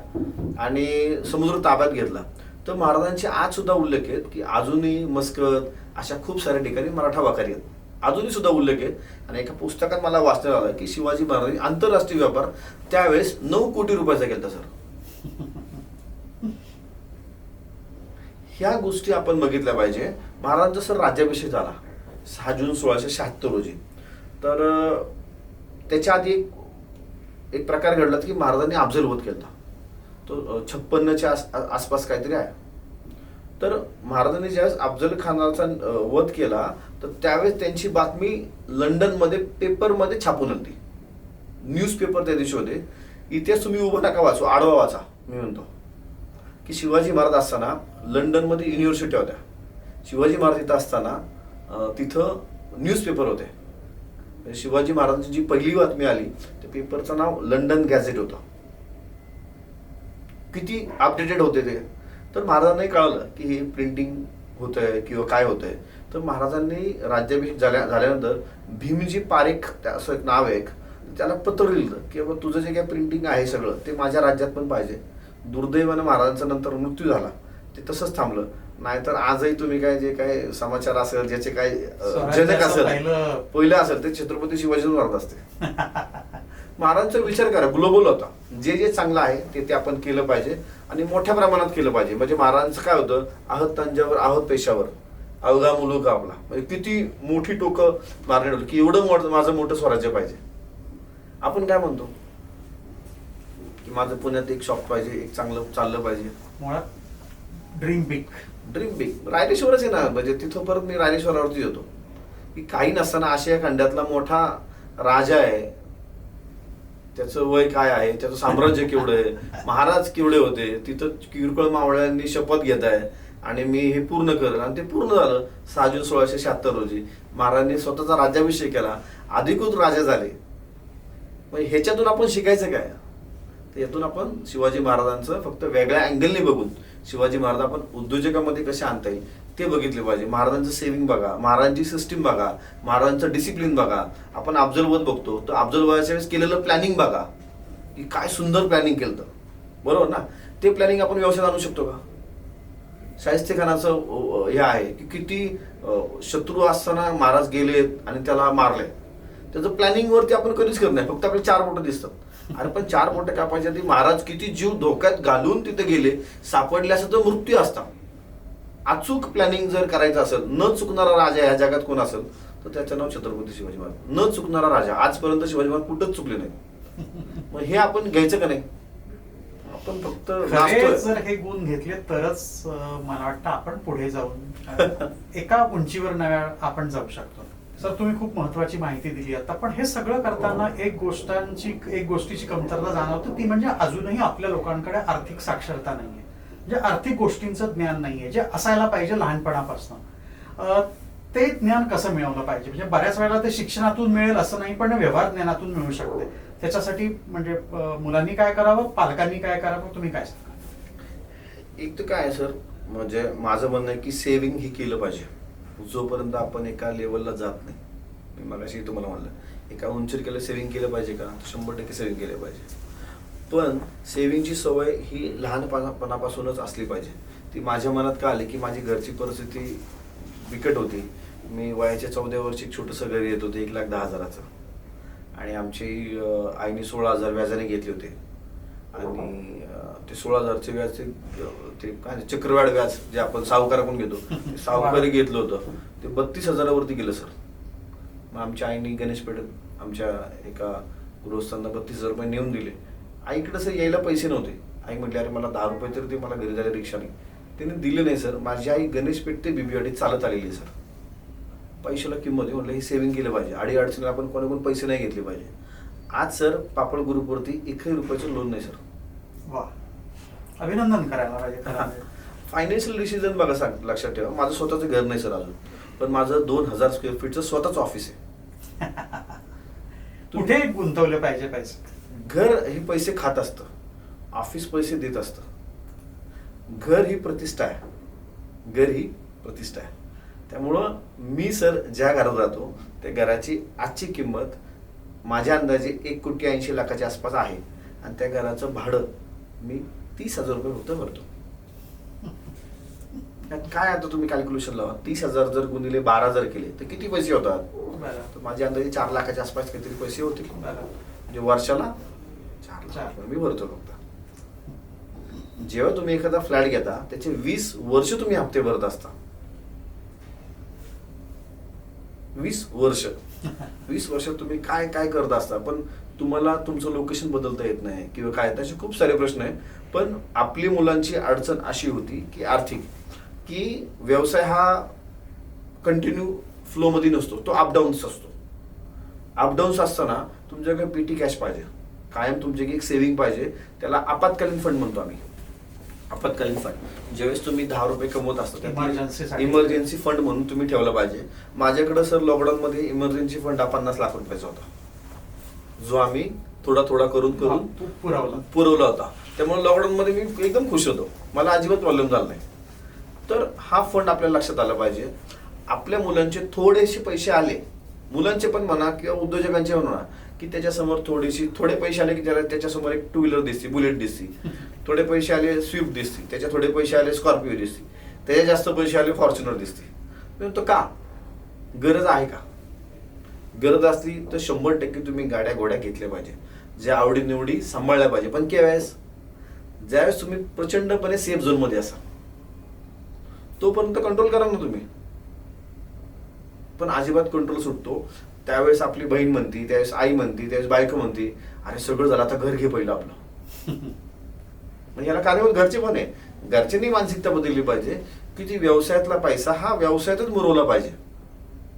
आणि समुद्र ताब्यात घेतला. तर महाराजांचे आज सुद्धा उल्लेख आहेत की अजूनही मस्कत अशा खूप साऱ्या ठिकाणी मराठा वाकारी आहेत, अजूनही सुद्धा उल्लेख आहेत. आणि एका पुस्तकात मला वाचण्यात आलं की शिवाजी महाराजांनी आंतरराष्ट्रीय व्यापार त्यावेळेस 9 कोटी रुपयाचा केला सर. ह्या गोष्टी आपण बघितल्या पाहिजे. महाराजांचा सर राज्याभिषेक झाला 6 जून 1676 रोजी. तर त्याच्या आधी एक प्रकार घडला की महाराजांनी अफजल वध केला. तो 56च्या आसपास काहीतरी आहे. तर महाराजांनी ज्यावेळेस अफजल खानाचा वध केला तर त्यावेळेस त्यांची बातमी लंडनमध्ये पेपरमध्ये छापून आली. न्यूजपेपर त्या दिवशी होते. इतिहास तुम्ही उभा नका वाचू, आडवा वाचा. मी म्हणतो की शिवाजी महाराज असताना लंडनमध्ये युनिव्हर्सिटी होत्या, शिवाजी महाराज इथं असताना तिथं न्यूजपेपर होते. शिवाजी महाराजांची जी पहिली बातमी आली त्या पेपरचं नाव लंडन गॅझेट होतं. किती अपडेटेड होते ते. तर महाराजांनाही कळलं की हे प्रिंटिंग होतंय किंवा काय होतंय. तर महाराजांनी राज्याभिषेक झाल्यानंतर भीमजी पारेख असं एक नाव आहे, त्याला पत्र लिहिलं की बाबा तुझं जे काय प्रिंटिंग आहे सगळं ते माझ्या राज्यात पण पाहिजे. दुर्दैवानं महाराजांचा नंतर मृत्यू झाला, ते तसंच थांबलं. नाहीतर आजही तुम्ही काय जे काय समाचार असेल ज्याचे काय जनक असेल पहिलं असेल ते छत्रपती शिवाजी महाराज असते. महाराजांचा विचार करा, ग्लोबल होता. जे जे चांगलं आहे ते आपण केलं पाहिजे आणि मोठ्या प्रमाणात केलं पाहिजे. म्हणजे महाराजांचं काय होतं, आहत तंजावर आहत पेशावर अवघा मुलुक आपला. म्हणजे किती मोठी टोकं मारण्यात होती की एवढं माझं मोठं स्वराज्य पाहिजे. आपण काय म्हणतो की माझं पुण्यात एक शॉप पाहिजे, एक चांगलं चाललं पाहिजे. मुळात ड्रीम बिग. Dream big. रायरेश्वरच आहे ना, म्हणजे तिथं परत मी रायरेश्वरावरती येतो की काही नसताना आशिया खंडातला मोठा राजा आहे, त्याचं वय काय आहे, त्याचं साम्राज्य केवढं आहे, महाराज केवढे होते, तिथं किरकोळ मावळ्यांनी शपथ घेत आहे आणि मी हे पूर्ण करेन. आणि ते पूर्ण झालं 6 जून 1676 रोजी. महाराजांनी स्वतःचा राज्याभिषेक केला, अधिकृत राजा झाले. म्हणजे ह्याच्यातून आपण शिकायचं काय, तर यातून आपण शिवाजी महाराजांचं फक्त वेगळ्या अँगलने बघून शिवाजी महाराज आपण उद्योजकामध्ये कसे आणता येईल ते बघितले पाहिजे. महाराजांचं सेव्हिंग बघा, महाराजांची सिस्टीम बघा, महाराजांचं डिसिप्लिन बघा. आपण अफजल वध बघतो तर अफजल वधाच्या वेळेस केलेलं प्लॅनिंग बघा की काय सुंदर प्लॅनिंग केलं, बरोबर ना. ते प्लॅनिंग आपण व्यवसायात आणू शकतो का. शाहिस्ते खानाचं हे आहे की किती शत्रू असताना महाराज गेलेत आणि त्याला मारले. त्याचं प्लॅनिंग वरती आपण कधीच करत नाही, फक्त आपले 4 बोटं दिसतात. अरे पण 4 बोटं कापायच्या आधी महाराज किती जीव धोक्यात घालून तिथे गेले, सापडले असं तर मृत्यू असता. अचूक प्लॅनिंग जर करायचं असेल, न चुकणारा राजा या जगात कोण असेल तर त्याचं नाव छत्रपती शिवाजी महाराज. न चुकणारा राजा. आजपर्यंत शिवाजी महाराज कुठंच चुकले नाही. मग हे आपण घ्यायचं का नाही. आपण फक्त जर हे गुण घेतले तरच मला वाटतं आपण पुढे जाऊन एका उंचीवर नव्या आपण जाऊ शकतो. सर तुम्ही खूप महत्वाची माहिती दिली आता. पण हे सगळं करताना एक गोष्टीची कमतरता जाणवते, ती म्हणजे अजूनही आपल्या लोकांकडे आर्थिक साक्षरता नाहीये. म्हणजे आर्थिक गोष्टींचं ज्ञान नाहीये जे असायला पाहिजे लहानपणापासून. ते ज्ञान कसं मिळवलं पाहिजे. म्हणजे बऱ्याच वेळेला ते शिक्षणातून मिळेल असं नाही, पण व्यवहार ज्ञानातून मिळू शकते. त्याच्यासाठी म्हणजे मुलांनी काय करावं, पालकांनी काय करावं, तुम्ही काय सांगा. एक तर काय सर, म्हणजे माझं म्हणणं आहे की सेव्हिंग ही केलं पाहिजे. जोपर्यंत आपण एका लेवलला जात नाही, मी मगाशी तुम्हाला म्हणलं एका उंचीवर केलं सेव्हिंग केलं पाहिजे का, 100% सेव्हिंग केलं पाहिजे. पण सेव्हिंगची सवय ही लहानपणापासूनच असली पाहिजे. ती माझ्या मनात का आली की माझी घरची परिस्थिती बिकट होती. मी वयाच्या 14 वर्षी छोटंसं घरी येत होते 1,10,000 आणि आमची आईने 16,000 व्याजाने घेतले होते. आणि ते 16,000चे व्याज ते काय चक्रवाढ व्याज जे आपण सावकाराकडून घेतो, सावकारी घेतलं होतं ते 32,000वरती गेलं सर. मग आमच्या आईने गणेशपेठेत आमच्या एका गृहस्थांना 32,000 रुपये नेऊन दिले. आईकडे सर यायला पैसे नव्हते. आई म्हटली अरे मला 10 रुपये तरी ते मला घरी जायला रिक्षाने. त्याने दिले नाही सर. माझी आई गणेशपेठ ते बीबीवाडी चालत आलेली आहे सर. पैशाला किंमत आहे. म्हटलं हे सेव्हिंग केलं पाहिजे. अडीअडचणीला आपण कोणाकडून पैसे नाही घेतले पाहिजे. आज सर पापड ग्रुपवरती 1 रुपयाचं लोन नाही सर. वा, अभिनंदन करायला पाहिजे. फायनान्शियल डिसिजन बघा सांग, लक्षात ठेवा, माझं स्वतःचं घर नाही सर अजून, पण माझं 2000 स्क्वेअर फीटचं स्वतःच ऑफिस आहे. कुठे गुंतवले पाहिजे पैसे? घर हे पैसे खात असतं, ऑफिस पैसे देत असतं. घर ही प्रतिष्ठा आहे, घर ही प्रतिष्ठा आहे. त्यामुळं मी सर ज्या घरात राहतो त्या घराची आजची किंमत माझ्या अंदाजे 1,80,00,000,000 आसपास आहे, आणि त्या घराचं भाडं मी 30,000 रुपये फक्त भरतो. त्यात काय आता तुम्ही कॅल्क्युलेशन लावा, 30,000 जर गुणिले 12 जर केले तर किती पैसे होतात? तर माझ्या अंदाजे 4 लाखाच्या आसपास काहीतरी पैसे होतील. म्हणजे वर्षाला 4 लाख रुपये मी भरतो फक्त. जेव्हा तुम्ही एखादा फ्लॅट घेता त्याचे 20 वर्ष तुम्ही हप्ते भरत असता. 20 वर्ष 20 वर्षात तुम्ही काय काय करत असता, पण तुम्हाला तुमचं लोकेशन बदलता येत नाही किंवा काय, त्याचे खूप सारे प्रश्न आहे. पण आपली मुलांची अडचण अशी होती की आर्थिक, की व्यवसाय हा कंटिन्यू फ्लो मध्ये नसतो, तो अपडाऊन्स असतो. अपडाऊन्स असताना तुमच्याकडे पीटी कॅश पाहिजे, कायम तुमच्याकडे एक सेव्हिंग पाहिजे. त्याला आपत्कालीन फंड म्हणतो आम्ही, आपत्कालीन फंड. ज्यावेळेस तुम्ही 10 रुपये कमवत असता इमर्जन्सी फंड म्हणून तुम्ही ठेवला पाहिजे. माझ्याकडे सर लॉकडाऊन मध्ये इमर्जन्सी फंड 50 लाख रुपयाचा होता, जो आम्ही थोडा थोडा करून पुरवला होता. त्यामुळे लॉकडाऊन मध्ये मी एकदम खुश होतो, मला अजिबात प्रॉब्लेम झाला नाही. तर हा फंड आपल्याला लक्षात आला पाहिजे. आपल्या मुलांचे थोडेसे पैसे आले, मुलांचे पण म्हणा किंवा उद्योजकांचे म्हणा, की त्याच्यासमोर थोडे पैसे आले की त्याच्यासमोर एक 2 व्हीलर दिसते, बुलेट दिसते. थोडे पैसे आले स्विफ्ट दिसते, त्याच्या थोडे पैसे आले स्कॉर्पिओ दिसते, त्याच्या जास्त पैसे आले फॉर्च्युनर दिसते. तो का? गरज आहे का? गरज असली तर 100% तुम्ही गाड्या घोड्या घेतल्या पाहिजे, ज्या आवडीनिवडी सांभाळल्या पाहिजे. पण ज्यावेळेस तुम्ही प्रचंडपणे सेफ झोन मध्ये असाल तोपर्यंत कंट्रोल करा ना तुम्ही. पण अजिबात कंट्रोल सुटतो त्यावेळेस आपली बहीण म्हणती, त्यावेळेस आई म्हणती, त्यावेळेस बायको म्हणती, अरे सगळं झालं आता घर घे पहिलं आपलं. म्हणजे याला कारण घरचे पण आहे, घरच्यांनी मानसिकता बदलली पाहिजे की ती व्यवसायातला पैसा हा व्यवसायातच मुरवला पाहिजे.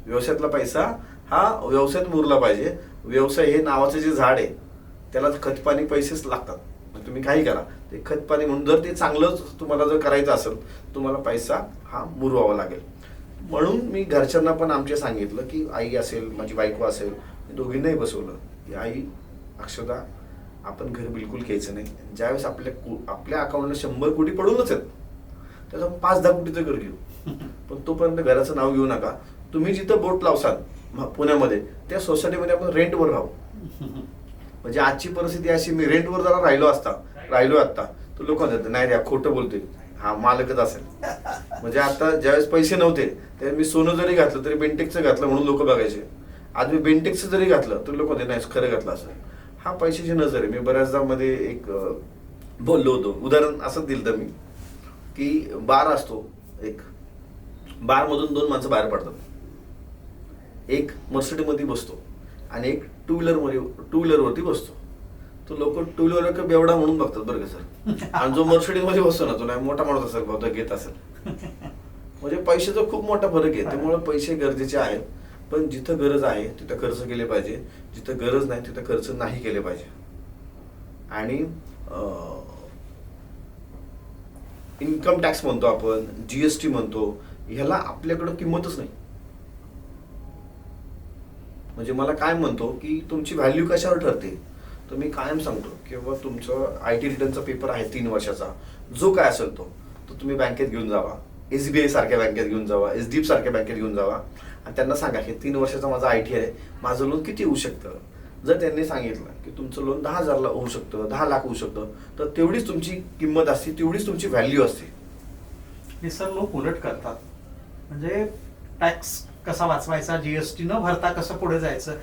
व्यवसायातला पैसा हा व्यवसायात मुरला पाहिजे. व्यवसाय हे नावाचं जे झाड आहे त्याला खतपाणी पैसेच लागतात. तुम्ही काही करा, ते खतपाणी म्हणून जर ते चांगलंच तुम्हाला जर करायचं असेल तुम्हाला पैसा हा मुरवावा लागेल. म्हणून मी घरच्यांना पण आमच्या सांगितलं की आई असेल, माझी बायको असेल, दोघींनाही बसवलं की आई, अक्षता, आपण घर बिलकुल घ्यायचं नाही. ज्यावेळेस आपल्या अकाउंटला 100 कोटी पडूनच आहेत त्याचा 5-10 कोटीचं घर घेऊ, पण तोपर्यंत घराचं नाव घेऊ नका. तुम्ही जिथं बोट लावसाल पुण्यामध्ये त्या सोसायटीमध्ये आपण रेंटवर राहू. म्हणजे आजची परिस्थिती अशी, मी रेंटवर जरा राहिलो आता तर लोक म्हणतात नाही रे खोटं बोलतोय, हा मालकच असेल. म्हणजे आता ज्यावेळेस पैसे नव्हते त्यावेळेस मी सोनं जरी घातलं तरी बेंटेक्सचं घातलं म्हणून लोक बघायचे. आज मी बेंटेक्सचं जरी घातलं तर लोक म्हणते नाही खरं घातलं असं. हा पैशाची नजर आहे. मी बऱ्याचदा मध्ये एक बोललो होतो, उदाहरण असं दिलं तर मी की बार असतो, एक बारमधून 2 माणसं बाहेर पडतात, एक मर्सिडीमध्ये बसतो आणि एक टू व्हीलरवरती बसतो. तो लोक टू व्हीलर बेवडा म्हणून बघतात बरं का सर. आणि जो मर्सिडीजमध्ये बसतो ना तो नाही मोठा माणूस असेल, बहुधा घेत असेल. म्हणजे पैशाचा खूप मोठा फरक आहे. त्यामुळे पैसे गरजेचे आहेत, पण जिथं गरज आहे तिथं खर्च केले पाहिजे, जिथं गरज नाही तिथं खर्च नाही केले पाहिजे. आणि इन्कम टॅक्स म्हणतो आपण, जीएसटी म्हणतो, ह्याला आपल्याकडं किंमतच नाही. म्हणजे मला काय म्हणतो की तुमची व्हॅल्यू कशावर ठरते, तर मी कायम सांगतो किंवा तुमचं IT रिटर्नचा पेपर आहे 3 वर्षाचा, जो काय असेल तो तुम्ही बँकेत घेऊन जावा, SBI सारख्या बँकेत घेऊन जावा, HDFC सारख्या बँकेत घेऊन जावा आणि त्यांना सांगा की 3 वर्षाचा माझा IT आहे, माझं लोन किती होऊ शकतं. जर त्यांनी सांगितलं की तुमचं लोन 10,000 होऊ शकतं, 10 लाख होऊ शकतं, तर तेवढीच तुमची किंमत असते, तेवढीच तुमची व्हॅल्यू असते. हे सर लोक उलट करतात. म्हणजे टॅक्स कसा वाचवायचा, जीएसटी न भरता कसं पुढे जायचं,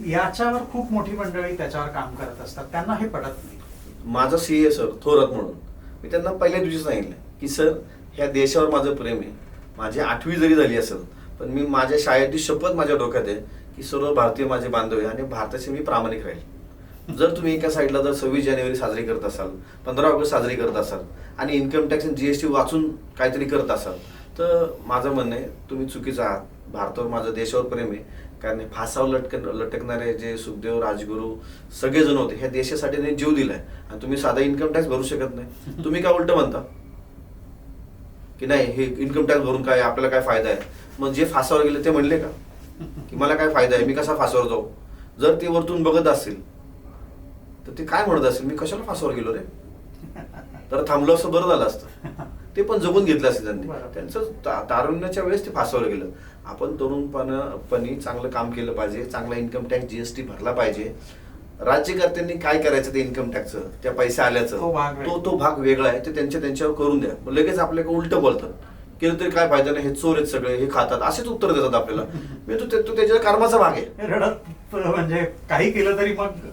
याच्यावर खूप मोठी मंडळी त्याच्यावर काम करत असतात, त्यांना हे पडत नाही. माझा CA सर थोरात म्हणून, मी त्यांना पहिल्या दिवशी सांगितलं की सर ह्या देशावर माझं प्रेम आहे. माझी 8वी जरी झाली असेल पण मी माझ्या शाळेची शपथ माझ्या डोक्यात आहे की सर्व भारतीय माझे बांधव आहे आणि भारताचे मी प्रामाणिक राहील. जर तुम्ही एका साईडला जर 26 जानेवारी साजरी करत असाल, 15 ऑगस्ट साजरी करत असाल आणि इन्कम टॅक्स आणि GST वाचून काहीतरी करत असाल तर माझं म्हणणं आहे तुम्ही चुकीचं आहात. भारतावर माझं देशावर प्रेम आहे. कारण फासावर लटकणारे जे सुखदेव, राजगुरू सगळेजण होते, ह्या देशासाठी त्यांनी जीव दिलाय आणि तुम्ही साधा इन्कम टॅक्स भरू शकत नाही. तुम्ही काय उलट म्हणता? की नाही हे इन्कम टॅक्स भरून काय आपल्याला काय फायदा आहे. मग जे फासावर गेले ते म्हणले का की मला काय फायदा आहे, मी कसा फासावर जाऊ. जर ते वरतून बघत असतील तर ते काय म्हणत असेल, मी कशाला फासावर गेलो रे, तर थांबलो असं बरं झालं असतं. ते पण जगून घेतलं असेल त्यांनी. त्यांचं तारुण्याच्या वेळेस ते फासावर गेलं. आपण तरुणपणी चांगलं काम केलं पाहिजे, चांगला इन्कम टॅक्स जीएसटी भरला पाहिजे. राज्यकर्त्यांनी काय करायचं ते इन्कम टॅक्सचं, त्या पैसे आल्याचं तो भाग वेगळा आहे, ते त्यांच्यावर करून द्या. मग लगेच आपल्याकडे उलटं बोलतात, केलं तरी काय फायदा नाही, हे चोर आहेत सगळे, हे खातात, असेच उत्तर देतात आपल्याला. तो त्याच्या कर्माचा भाग आहे. रडत म्हणजे काही केलं तरी मग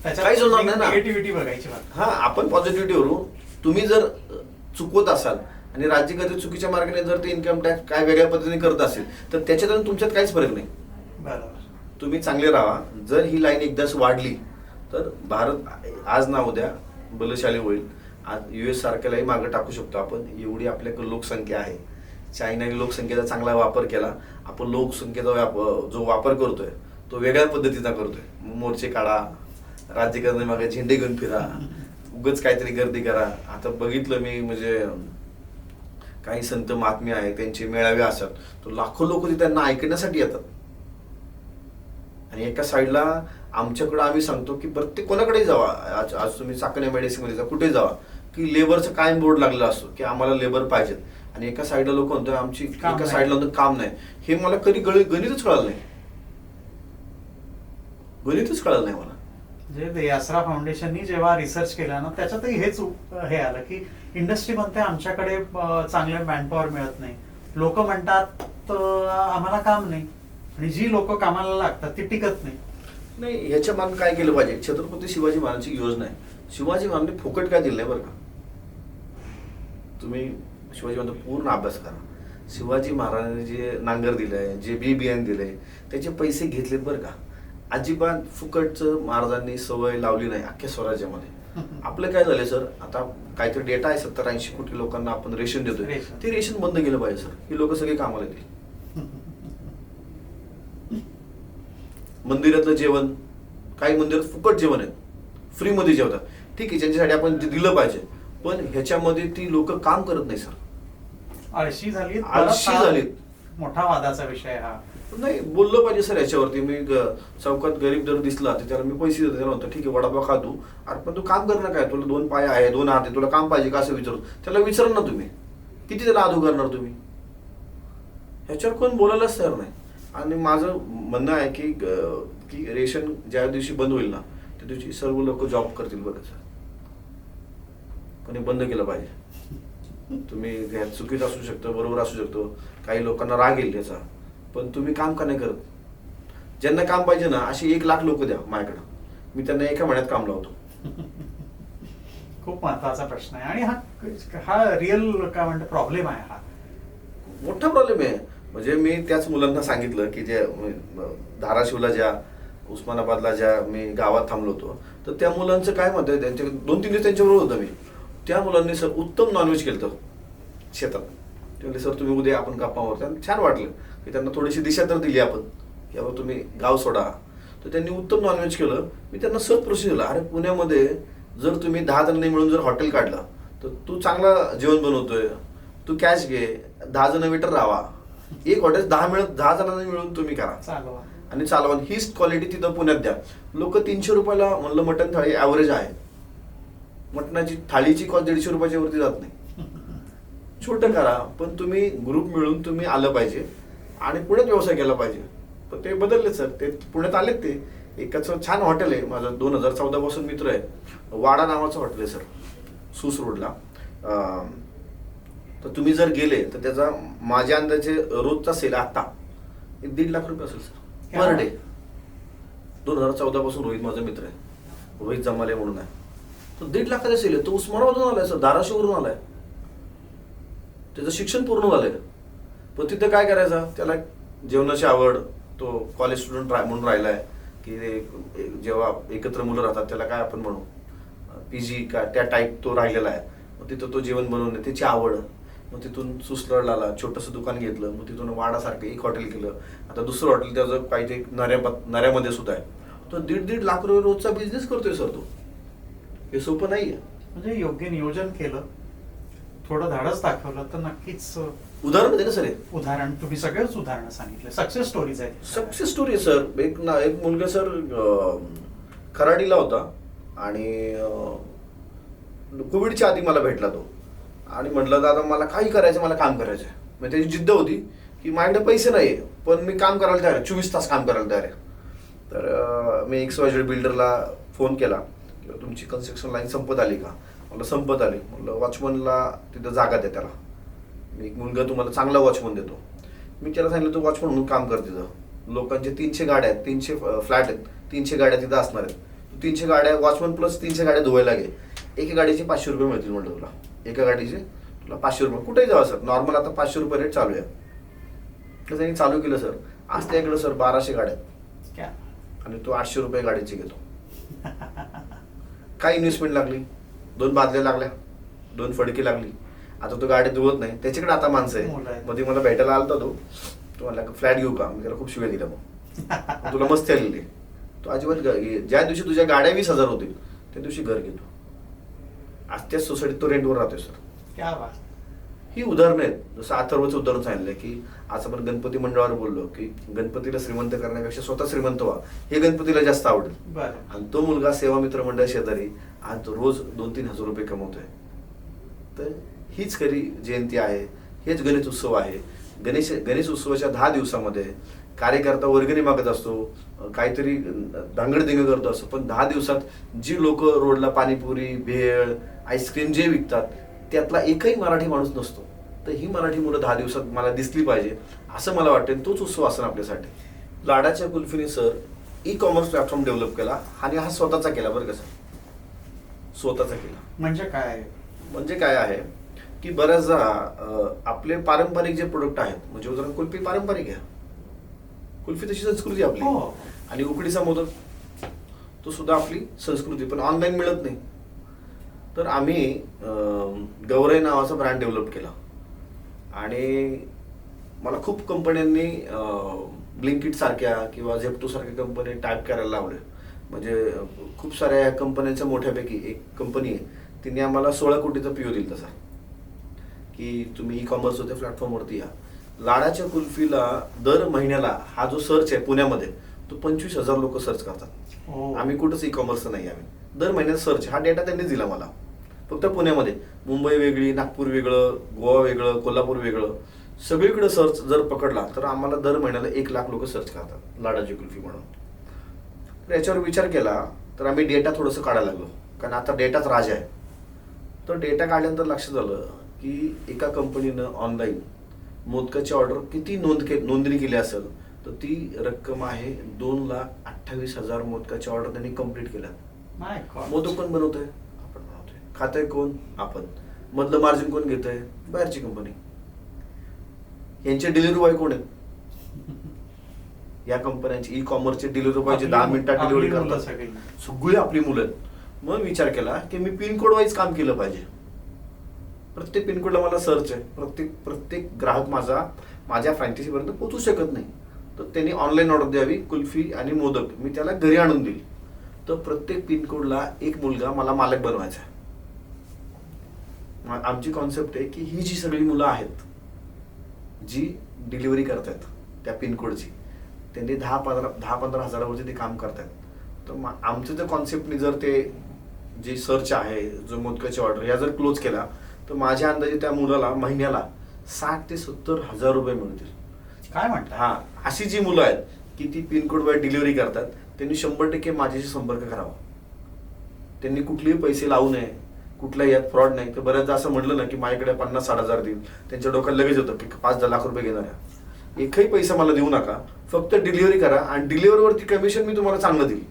काहीच होणार नाही ना. निगेटिव्हिटी बघायची. हा, आपण पॉझिटिव्हिटीवरून तुम्ही जर चुकवत असाल आणि राज्यकर्ते चुकीच्या मार्गाने जर ते इन्कम टॅक्स काय वेगळ्या पद्धतीने करत असेल तर त्याच्यात आणि तुमच्यात काहीच फरक नाही. बरोबर. तुम्ही चांगले राहा. जर ही लाईन एकदाच वाढली तर भारत आज ना उद्या बलशाली होईल. आज US सारख्यालाही मागे टाकू शकतो आपण. एवढी आपल्याकडे लोकसंख्या आहे. चायनाने लोकसंख्येचा चांगला वापर केला. आपण लोकसंख्येचा जो वापर करतोय तो वेगळ्या पद्धतीचा करतोय. मोर्चे काढा, राज्यकर्ते मागे झेंडे घेऊन फिरा, उगाच काहीतरी गर्दी करा. आता बघितलं मी, म्हणजे काही संत महात्मे आहेत, त्यांचे मेळावे असतात, तर लाखो लोक त्यांना ऐकण्यासाठी येतात. आणि एका साईडला आमच्याकडं आम्ही सांगतो की प्रत्येक कोणाकडेही जावा, आज तुम्ही चाकण MIDC मध्ये जा, कुठे जावा, की लेबरचं कायम बोर्ड लागलेला असतो की आम्हाला लेबर पाहिजेत. आणि एका साईडला लोक म्हणतो आमची, एका साईडला काम नाही. हे मला कधी गणितच कळलं नाही. गणितच कळलं नाही मला. जे यासरा फाउंडेशननी जेव्हा रिसर्च केला ना, त्याच्यातही हेच हे आलं की इंडस्ट्री म्हणते आमच्याकडे चांगले मॅनपॉवर मिळत नाही. लोक म्हणतात आम्हाला काम नाही, आणि जी लोक कामाला लागतात ती टिकत नाही. नाही, ह्याच्या मागे काय केलं पाहिजे. छत्रपती शिवाजी महाराजांची योजना आहे. शिवाजी महाराजांनी फुकट काय दिलं नाही बरं का. तुम्ही शिवाजी महाराजांचा पूर्ण अभ्यास करा. शिवाजी महाराजांनी जे नांगर दिलंय, जे बी बियाण दिलंय, त्याचे पैसे घेतलेत बरं का. अजिबात फुकटचं महाराजांनी सवय लावली नाही अख्ख्या स्वराज्यामध्ये. आपलं काय झालंय सर, आता काहीतरी डेटा आहे, 70-80 कोटी लोकांना आपण रेशन देतोय. ते रेशन बंद केलं पाहिजे सर. ही लोक सगळे कामाला येतील. मंदिरातलं जेवण, काही मंदिरात फुकट जेवण आहे, फ्रीमध्ये जेवतात. ठीक आहे, ज्यांच्यासाठी आपण ते दिलं पाहिजे, पण ह्याच्यामध्ये ती लोक काम करत नाही सर. आळशी झाली. मोठा वादाचा विषय हा. नाही, बोललं पाहिजे सर याच्यावरती. मी चौकात गरीब जर दिसला तर त्याला मी पैसे देतो. त्याला म्हणतो ठीक आहे वडापाव खा तू, अरे पण तू काम कर ना, काय तुला 2 पाय आहे, 2 हात आहे, तुला काम पाहिजे का असं विचारू. त्याला विचार ना तुम्ही, किती त्याला आदू करणार तुम्ही. ह्याच्यावर कोण बोलायलाच तयार नाही. आणि माझं म्हणणं आहे की रेशन ज्या दिवशी बंद होईल ना, त्या दिवशी सर्व लोक जॉब करतील बरं सर. पण हे बंद केलं पाहिजे. तुम्ही चुकीचं असू शकतं, बरोबर असू शकतो, काही लोकांना राग येईल याचा, पण तुम्ही काम का नाही करत. ज्यांना काम पाहिजे ना, अशी 1 लाख लोक द्या माझ्याकडं, मी त्यांना एका महिन्यात काम लावतो. खूप महत्वाचा प्रश्न आहे. आणि हा रिअल काय म्हणतो प्रॉब्लेम आहे. हा मोठा प्रॉब्लेम आहे. म्हणजे मी त्याच मुलांना सांगितलं की जे धाराशिवला, ज्या उस्मानाबादला ज्या मी गावात थांबलो होतो, तर त्या मुलांचं काय मत आहे, त्यांच्या 2-3 दिवस त्यांच्याबरोबर होतं मी. त्या मुलांनी सर उत्तम नॉनव्हेज केलं होतं शेतात. ते म्हणले सर तुम्ही उद्या आपण गप्पा मारतो. छान वाटलं की त्यांना थोडीशी दिशा तर दिली आपण की बाबा तुम्ही गाव सोडा. तर त्यांनी उत्तम नॉनव्हेज केलं. मी त्यांना सहज प्रोसेस दिला, अरे पुण्यामध्ये जर तुम्ही 10 जणांनी मिळून जर हॉटेल काढलं तर तू चांगला जेवण बनवतोय, तू कॅश घे, 10 जण वेटर राहा, एक हॉटेल 10 जणांनी मिळून तुम्ही करा आणि चालवा. हीच क्वालिटी तिथं पुण्यात द्या. लोक 300 रुपयाला म्हणलं मटण थाळी ॲव्हरेज आहे. मटणाची थाळीची कॉस्ट 150 रुपयाच्या वरती जात नाही. छोटं करा, पण तुम्ही ग्रुप मिळून तुम्ही आलं पाहिजे आणि पुण्यात व्यवसाय केला पाहिजे. पण ते बदलले सर, ते पुण्यात आलेत. ते एकाचं छान हॉटेल आहे, माझं 2014 पासून मित्र आहे, वाडा नावाचं हॉटेल आहे सर, सूस रोडला. तर तुम्ही जर गेले तर त्याचा माझ्या अंदाजे रोजचा सेल आता 1.5 लाख रुपये असेल सर पर डे. 2014 पासून रोहित माझा मित्र आहे, रोहित जमाले म्हणून आहे. तो 1.5 लाखाचा सेल आहे. तो उस्मानाबादून आलाय सर, धाराशिववरून आलाय. त्याचं शिक्षण पूर्ण झालंय. पण तिथं काय करायचं, त्याला जेवणाची आवड, तो कॉलेज स्टुडंट म्हणून राहिलाय की जेव्हा एकत्र मुलं राहतात त्याला काय आपण म्हणू PG का त्या टाईप तो राहिलेला आहे. मग तिथं तो जेवण बनवणे त्याची आवड. मग तिथून सुसलडला आला, छोटंसं दुकान घेतलं. मग तिथून वाडासारखं एक हॉटेल केलं. आता दुसरं हॉटेल त्याचं पाहिजे नऱ्यामध्ये सुद्धा आहे. तो 1.5 लाख रुपये रोजचा बिझनेस करतोय सर तो. हे सोपं नाही आहे. म्हणजे योग्य नियोजन केलं थोडं धाडस दाखवलं तर नक्कीच उदाहरण दे ना सर. उदाहरण तुम्ही सगळेच उदाहरणं सांगितले, सक्सेस स्टोरीज आहेत. सक्सेस स्टोरी आहे सर. एक मुलगा सर खराडीला होता आणि कोविडच्या आधी मला भेटला तो आणि म्हटलं दादा मला काही करायचं, मला काम करायचं आहे. मग त्याची जिद्द होती की माझ्याकडे पैसे नाही पण मी काम करायला तयार आहे, 24 तास काम करायला तयार आहे. तर मी XYZ बिल्डरला फोन केला की तुमची कन्स्ट्रक्शन लाईन संपत आली का? मला संपत आली. म्हटलं वॉचमनला तिथं जागा द्या त्याला, मी एक मुलगा तुम्हाला चांगला वॉचमन देतो. मी त्याला सांगितलं तू वॉचमन म्हणून काम कर तिथं. लोकांचे 300 गाड्या आहेत, 300 फ्लॅट आहेत, 300 गाड्या तिथं असणार आहेत. 300 गाड्या वॉचमन प्लस 300 गाड्या धुवायला घे. एका गाडीचे 500 रुपये मिळतील म्हटलं तुला. एका गाडीचे तुला 500 रुपये. कुठेही जावं सर, नॉर्मल आता 500 रुपये रेट चालू आहे. तर त्यांनी चालू केलं सर. आज त्याकडे सर 1200 गाड्या आहेत क्या? आणि तो 800 रुपये गाडीची घेतो. काय इन्व्हेस्टमेंट लागली? 2 बादल्या लागल्या, 2 फडकी लागली. आता तो गाडी धुवत नाही, त्याच्याकडे आता माणसं मुलं आहे. आहेत. मध्ये मला भेटायला आलता तो म्हणला फ्लॅट घेऊ का? मी त्याला खूप शिव्या दिल्या. मग तुला मस्त आलेली. तो अजिबात ज्या दिवशी तुझ्या गाड्या 20,000 होतील त्या दिवशी घर घेतो. आज त्याच सोसायटीत तो रेंटवर राहतोय सर. क्या बात. ही उदाहरणं आहेत. जसं अथर्वचं उदाहरण सांगितलं की आज आपण गणपती मंडळावर बोललो की गणपतीला श्रीमंत करण्यापेक्षा स्वतः श्रीमंत व्हा, हे गणपतीला जास्त आवडेल. बरं. आणि तो मुलगा सेवा मित्र मंडळ शेजारी आज रोज 2-3 हजार रुपये कमवतोय. तर हीच खरी जयंती आहे, हेच गणेश उत्सव आहे. गणेश उत्सवाच्या 10 दिवसामध्ये कार्यकर्ता वर्गणी मागत असतो, काहीतरी धांगडधिंग करतो असतो, पण 10 दिवसात जी लोक रोडला पाणीपुरी, भेळ, आईस्क्रीम जे विकतात त्यातला एकही मराठी माणूस नसतो. तर ही मराठी मुलं 10 दिवसात मला दिसली पाहिजे असं मला वाटतं. तोच उत्सव असेल आपल्यासाठी. लाडाच्या कुल्फीने सर ई-कॉमर्स प्लॅटफॉर्म डेव्हलप केला आणि हा स्वतःचा केला. बरं का सर, स्वतःचा केला. म्हणजे काय? म्हणजे काय आहे की बऱ्याचदा आपले पारंपरिक जे प्रोडक्ट आहेत, म्हणजे उदाहरण कुल्फी पारंपरिक आहे, कुल्फी तशी संस्कृती आपली. हो. आणि उकडीचा मोदक तो सुद्धा आपली संस्कृती, पण ऑनलाईन मिळत नाही. तर आम्ही गौरई नावाचा ब्रँड डेव्हलप केला आणि मला खूप कंपन्यांनी ब्लिंकिट सारख्या किंवा झेप्टो सारख्या कंपनी टाईप करायला लावले. म्हणजे खूप साऱ्या कंपन्यांच्या मोठ्यापैकी एक कंपनी आहे, तिने आम्हाला 16 कोटीचा PO दिला तसा की तुम्ही ई-कॉमर्स होते प्लॅटफॉर्मवरती या. लाडाच्या कुल्फीला दर महिन्याला हा जो सर्च आहे पुण्यामध्ये तो 25,000 लोक सर्च करतात. हो. आम्ही कुठंच ई-कॉमर्स नाही. आम्ही दर महिन्यात सर्च, हा डेटा त्यांनीच दिला मला. फक्त पुण्यामध्ये. मुंबई वेगळी, नागपूर वेगळं, गोवा वेगळं, कोल्हापूर वेगळं, सगळीकडे सर्च जर पकडला तर आम्हाला दर महिन्याला 1 लाख लोक सर्च करतात लाडाची कुल्फी म्हणून. तर याच्यावर विचार केला तर आम्ही डेटा थोडंसं काढायला लागलो, कारण आता डेटाच राजा आहे. तर डेटा काढल्यानंतर लक्षात आलं की एका कंपनीनं ऑनलाईन मोदकाची ऑर्डर किती नोंदणी केली असेल तर ती रक्कम आहे 2,28,000 मोदकाची ऑर्डर त्यांनी कंप्लीट केल्या. My God. मोदक कोण बनवतोय? आपण बनवतोय. खातोय कोण? आपण. मधलं मार्जिन कोण घेतोय? बाहेरची कंपनी. यांचे डिलिव्हरी बॉय कोण आहेत? या कंपन्यांची ई-कॉमर्सचे डिलिव्हरी बॉय जे 10 मिनिटात डिलिव्हरी करतात सगळी आपली मुलं आहेत. मग विचार केला की मी पिनकोड वाईज काम केलं पाहिजे. प्रत्येक पिनकोडला मला सर्च आहे. प्रत्येक ग्राहक माझ्या फ्रँचायझी पर्यंत पोहोचू शकत नाही. तर त्यांनी ऑनलाईन ऑर्डर द्यावी, कुल्फी आणि मोदक मी त्याला घरी आणून देईल. तर प्रत्येक पिनकोडला एक मुलगा मला मालक बनवायचा आहे. आमची कॉन्सेप्ट आहे की ही जी सगळी मुलं आहेत जी डिलिव्हरी करतायत त्या पिनकोडची, त्यांनी 10-15 हजारावरती ते काम करतायत. तर आमचं जर कॉन्सेप्टने जर ते जे सर्च आहे, जो मोदकाची ऑर्डर या जर क्लोज केला तर माझ्या अंदाजे त्या मुलाला महिन्याला 60,000 ते 70,000 रुपये मिळतील. काय म्हणता? हा, अशी जी मुलं आहेत की ती पिनकोड वाईज डिलिव्हरी करतात, त्यांनी 100% माझ्याशी संपर्क करावा. त्यांनी कुठलेही पैसे लावू नये, कुठलाही यात फ्रॉड नाही. तर बऱ्याचदा असं म्हटलं ना की माझ्याकडे 50-60 हजार देईल, त्यांच्या डोक्यात लगेच होतं की 5-10 लाख रुपये घेणार आहे. एकही पैसा मला देऊ नका, फक्त डिलिव्हरी करा आणि डिलिव्हरीवरती कमिशन मी तुम्हाला चांगलं देईल.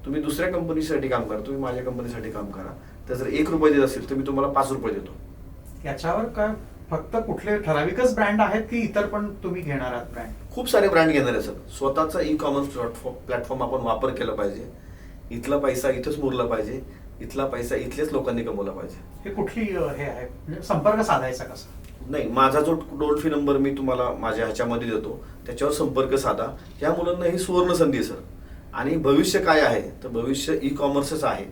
तुम्ही दुसऱ्या कंपनीसाठी काम करा, तुम्ही माझ्या कंपनीसाठी काम करा. तर जर 1 रुपये देत असेल तर मी तुम्हाला 5 रुपये देतो. याच्यावर काय फक्त कुठले ठराविकच ब्रँड आहेत की इतर पण तुम्ही घेणार आहात ब्रँड? खूप सारे ब्रँड घेणार आहे सर. स्वतःचा ई-कॉमर्स प्लॅटफॉर्म आपण वापर केला पाहिजे. इथला पैसा इथंच मुरला पाहिजे, इथला पैसा इथल्याच लोकांनी कमवला पाहिजे. हे कुठली हे आहे, म्हणजे संपर्क साधायचा कसा? नाही, माझा जो टोल फ्री नंबर मी तुम्हाला माझ्या ह्याच्यामध्ये देतो, त्याच्यावर संपर्क साधा. ह्या मुलांना ही सुवर्ण संधी आहे सर. आणि भविष्य काय आहे तर भविष्य ई-कॉमर्सच आहे.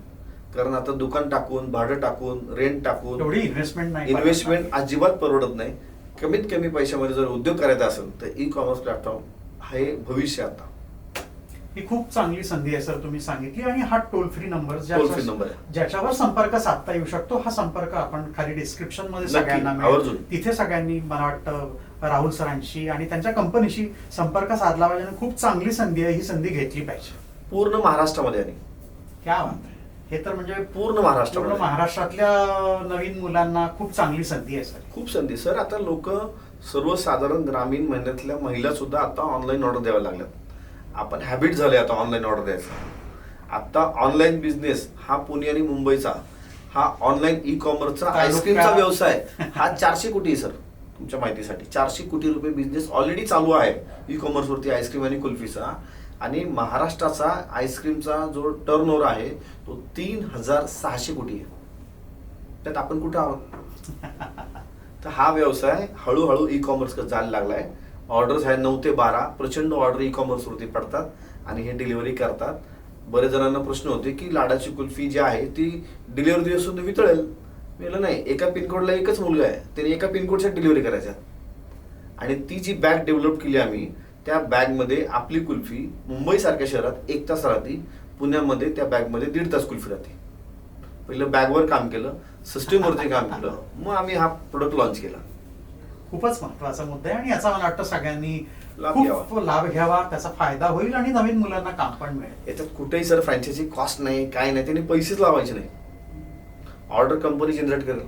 कारण आता दुकान टाकून, भाडं टाकून, रेंट टाकून, एवढी इन्व्हेस्टमेंट नाही. इन्व्हेस्टमेंट अजिबात परवडत नाही. कमीत कमी पैशामध्ये जर उद्योग करायचा असेल तर ई कॉमर्स प्लॅटफॉर्म हे भविष्य आता. ही खूप चांगली संधी आहे सर तुम्ही सांगितली. आणि हा toll free number toll free number आहे. ज्याच्यावर संपर्क साधता येऊ शकतो, हा संपर्क आपण खाली डिस्क्रिप्शन मध्ये नक्की, सगळ्यांना आवर्जून. मिळेल. तिथे सगळ्यांनी मला वाटतं राहुल सरांशी आणि त्यांच्या कंपनीशी संपर्क साधला पाहिजे. आणि खूप चांगली संधी आहे, ही संधी घेतली पाहिजे. पूर्ण महाराष्ट्रामध्ये आणि क्या बात आहे. हे तर म्हणजे पूर्ण महाराष्ट्रामध्ये महाराष्ट्रातल्या नवीन मुलांना खूप चांगली संधी आहे सर. खूप संधी. सर आता लोक सर्वसाधारण ग्रामीण महिन्यातल्या महिला सुद्धा आता ऑनलाईन ऑर्डर द्यायला लागल्यात. आपण हॅबिट झाले आता ऑनलाईन ऑर्डर द्यायचा. आता ऑनलाईन बिझनेस हा पुणे आणि मुंबईचा हा ऑनलाईन ई कॉमर्सचा आईस्क्रीमचा व्यवसाय हा 400 कोटी आहे सर. तुमच्या माहितीसाठी 400 कोटी रुपये बिझनेस ऑलरेडी चालू आहे ई कॉमर्स वरती आईस्क्रीम आणि कुल्फीचा. आणि महाराष्ट्राचा आईस्क्रीमचा जो टर्नओव्हर आहे तो 3600 कोटी आहे. त्यात आपण कुठं आहोत? तर हा व्यवसाय हळूहळू ई कॉमर्स जायला लागलाय. ऑर्डर्स आहे 9 ते 12 प्रचंड ऑर्डर ई कॉमर्स वरती पडतात आणि हे डिलिव्हरी करतात. बरेच जणांना प्रश्न होते की लाडाची कुल्फी जी आहे ती डिलिव्हरी दिवसून वितळेल. मी म्हटलं नाही, एका पिनकोडला एकच मुलगा आहे, त्याने एका पिनकोडच्या डिलिव्हरी करायच्या. आणि ती जी बॅग डेव्हलप केली आम्ही, त्या बॅगमध्ये आपली कुल्फी मुंबईसारख्या शहरात 1 तास राहते, पुण्यामध्ये त्या बॅगमध्ये 1.5 तास कुल्फी राहते. पहिलं बॅगवर काम केलं, सिस्टीमवरती काम केलं, मग आम्ही हा प्रोडक्ट लॉन्च केला. खूपच महत्वाचा मुद्दा आहे आणि याचा मला वाटतं सगळ्यांनी लाभ खूप लाभ घ्यावा. त्याचा फायदा होईल आणि नवीन मुलांना काम पण मिळेल. याच्यात कुठेही सर फ्रँचायझी कॉस्ट नाही, काय नाही, त्यांनी पैसेच लावायचे नाही. ऑर्डर कंपनी जनरेट करेल,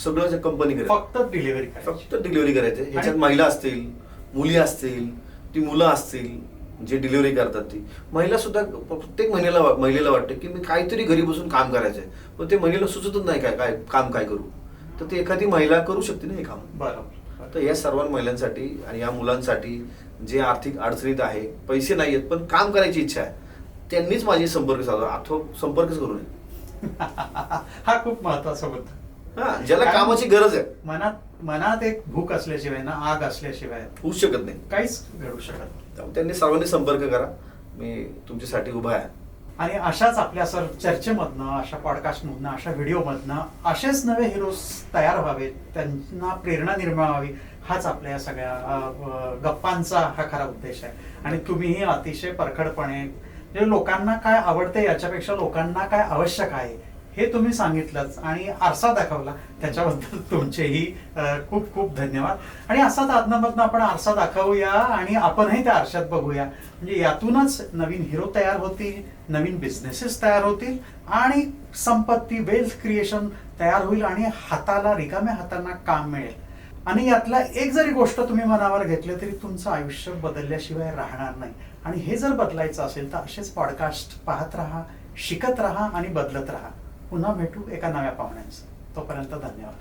सगळं कंपनी करेल, फक्त डिलिव्हरी फक्त डिलिव्हरी करायचे. ह्याच्यात महिला असतील, मुली असतील, ती मुलं असतील जे डिलिव्हरी करतात. ती महिला सुद्धा प्रत्येक महिलेला वाटतं की मी काहीतरी घरी बसून काम करायचंय, पण ते महिलेला सुचतच नाही काय काम काय करू. तर ती एखादी महिला करू शकते ना हे काम. बरोबर. तर या सर्व महिलांसाठी आणि या मुलांसाठी जे आर्थिक अडचणीत आहे, पैसे नाही आहेत पण काम करायची इच्छा आहे, त्यांनीच माझी संपर्क साधा अथवा संपर्कच करू नये. हा खूप महत्वाचा मुद्दा. हा, ज्याला कामाची गरज आहे, मनात एक भूक असल्याशिवाय ना, आग असल्याशिवाय होऊच शकत नाही, काहीच घडू शकत नाही. त्यामुळे त्यांनी सर्वांनी संपर्क करा. मी तुमच्यासाठी उभा आहे. आणि अशाच आपल्या सर चर्चेमधनं, अशा पॉडकास्टमधनं, अशा व्हिडिओमधनं असेच नवे हिरोज तयार व्हावेत, त्यांना प्रेरणा निर्माण व्हावी, हाच आपल्या या सगळ्या गप्पांचा हा खरा उद्देश आहे. आणि तुम्हीही अतिशय परखडपणे म्हणजे लोकांना काय आवडते याच्यापेक्षा लोकांना काय आवश्यक आहे हे तुम्ही सांगितलंच आणि आरसा दाखवला, त्याच्याबद्दल तुमचेही खूप खूप धन्यवाद. आणि असाच अधनामधनं आपण आरसा दाखवूया आणि आपणही त्या आरशात बघूया. म्हणजे यातूनच नवीन हिरो तयार होतील, नवीन बिझनेसेस तयार होतील आणि संपत्ती, वेल्थ क्रिएशन तयार होईल आणि रिकाम्या हातांना काम मिळेल. आणि यातला एक जरी गोष्ट तुम्ही मनावर घेतली तरी तुमचं आयुष्य बदलल्याशिवाय राहणार नाही. आणि हे जर बदलायचं असेल तर असेच पॉडकास्ट पाहत राहा, शिकत राहा आणि बदलत राहा. पुन्हा भेटू एका नव्या पाहुण्यांचं. तोपर्यंत धन्यवाद.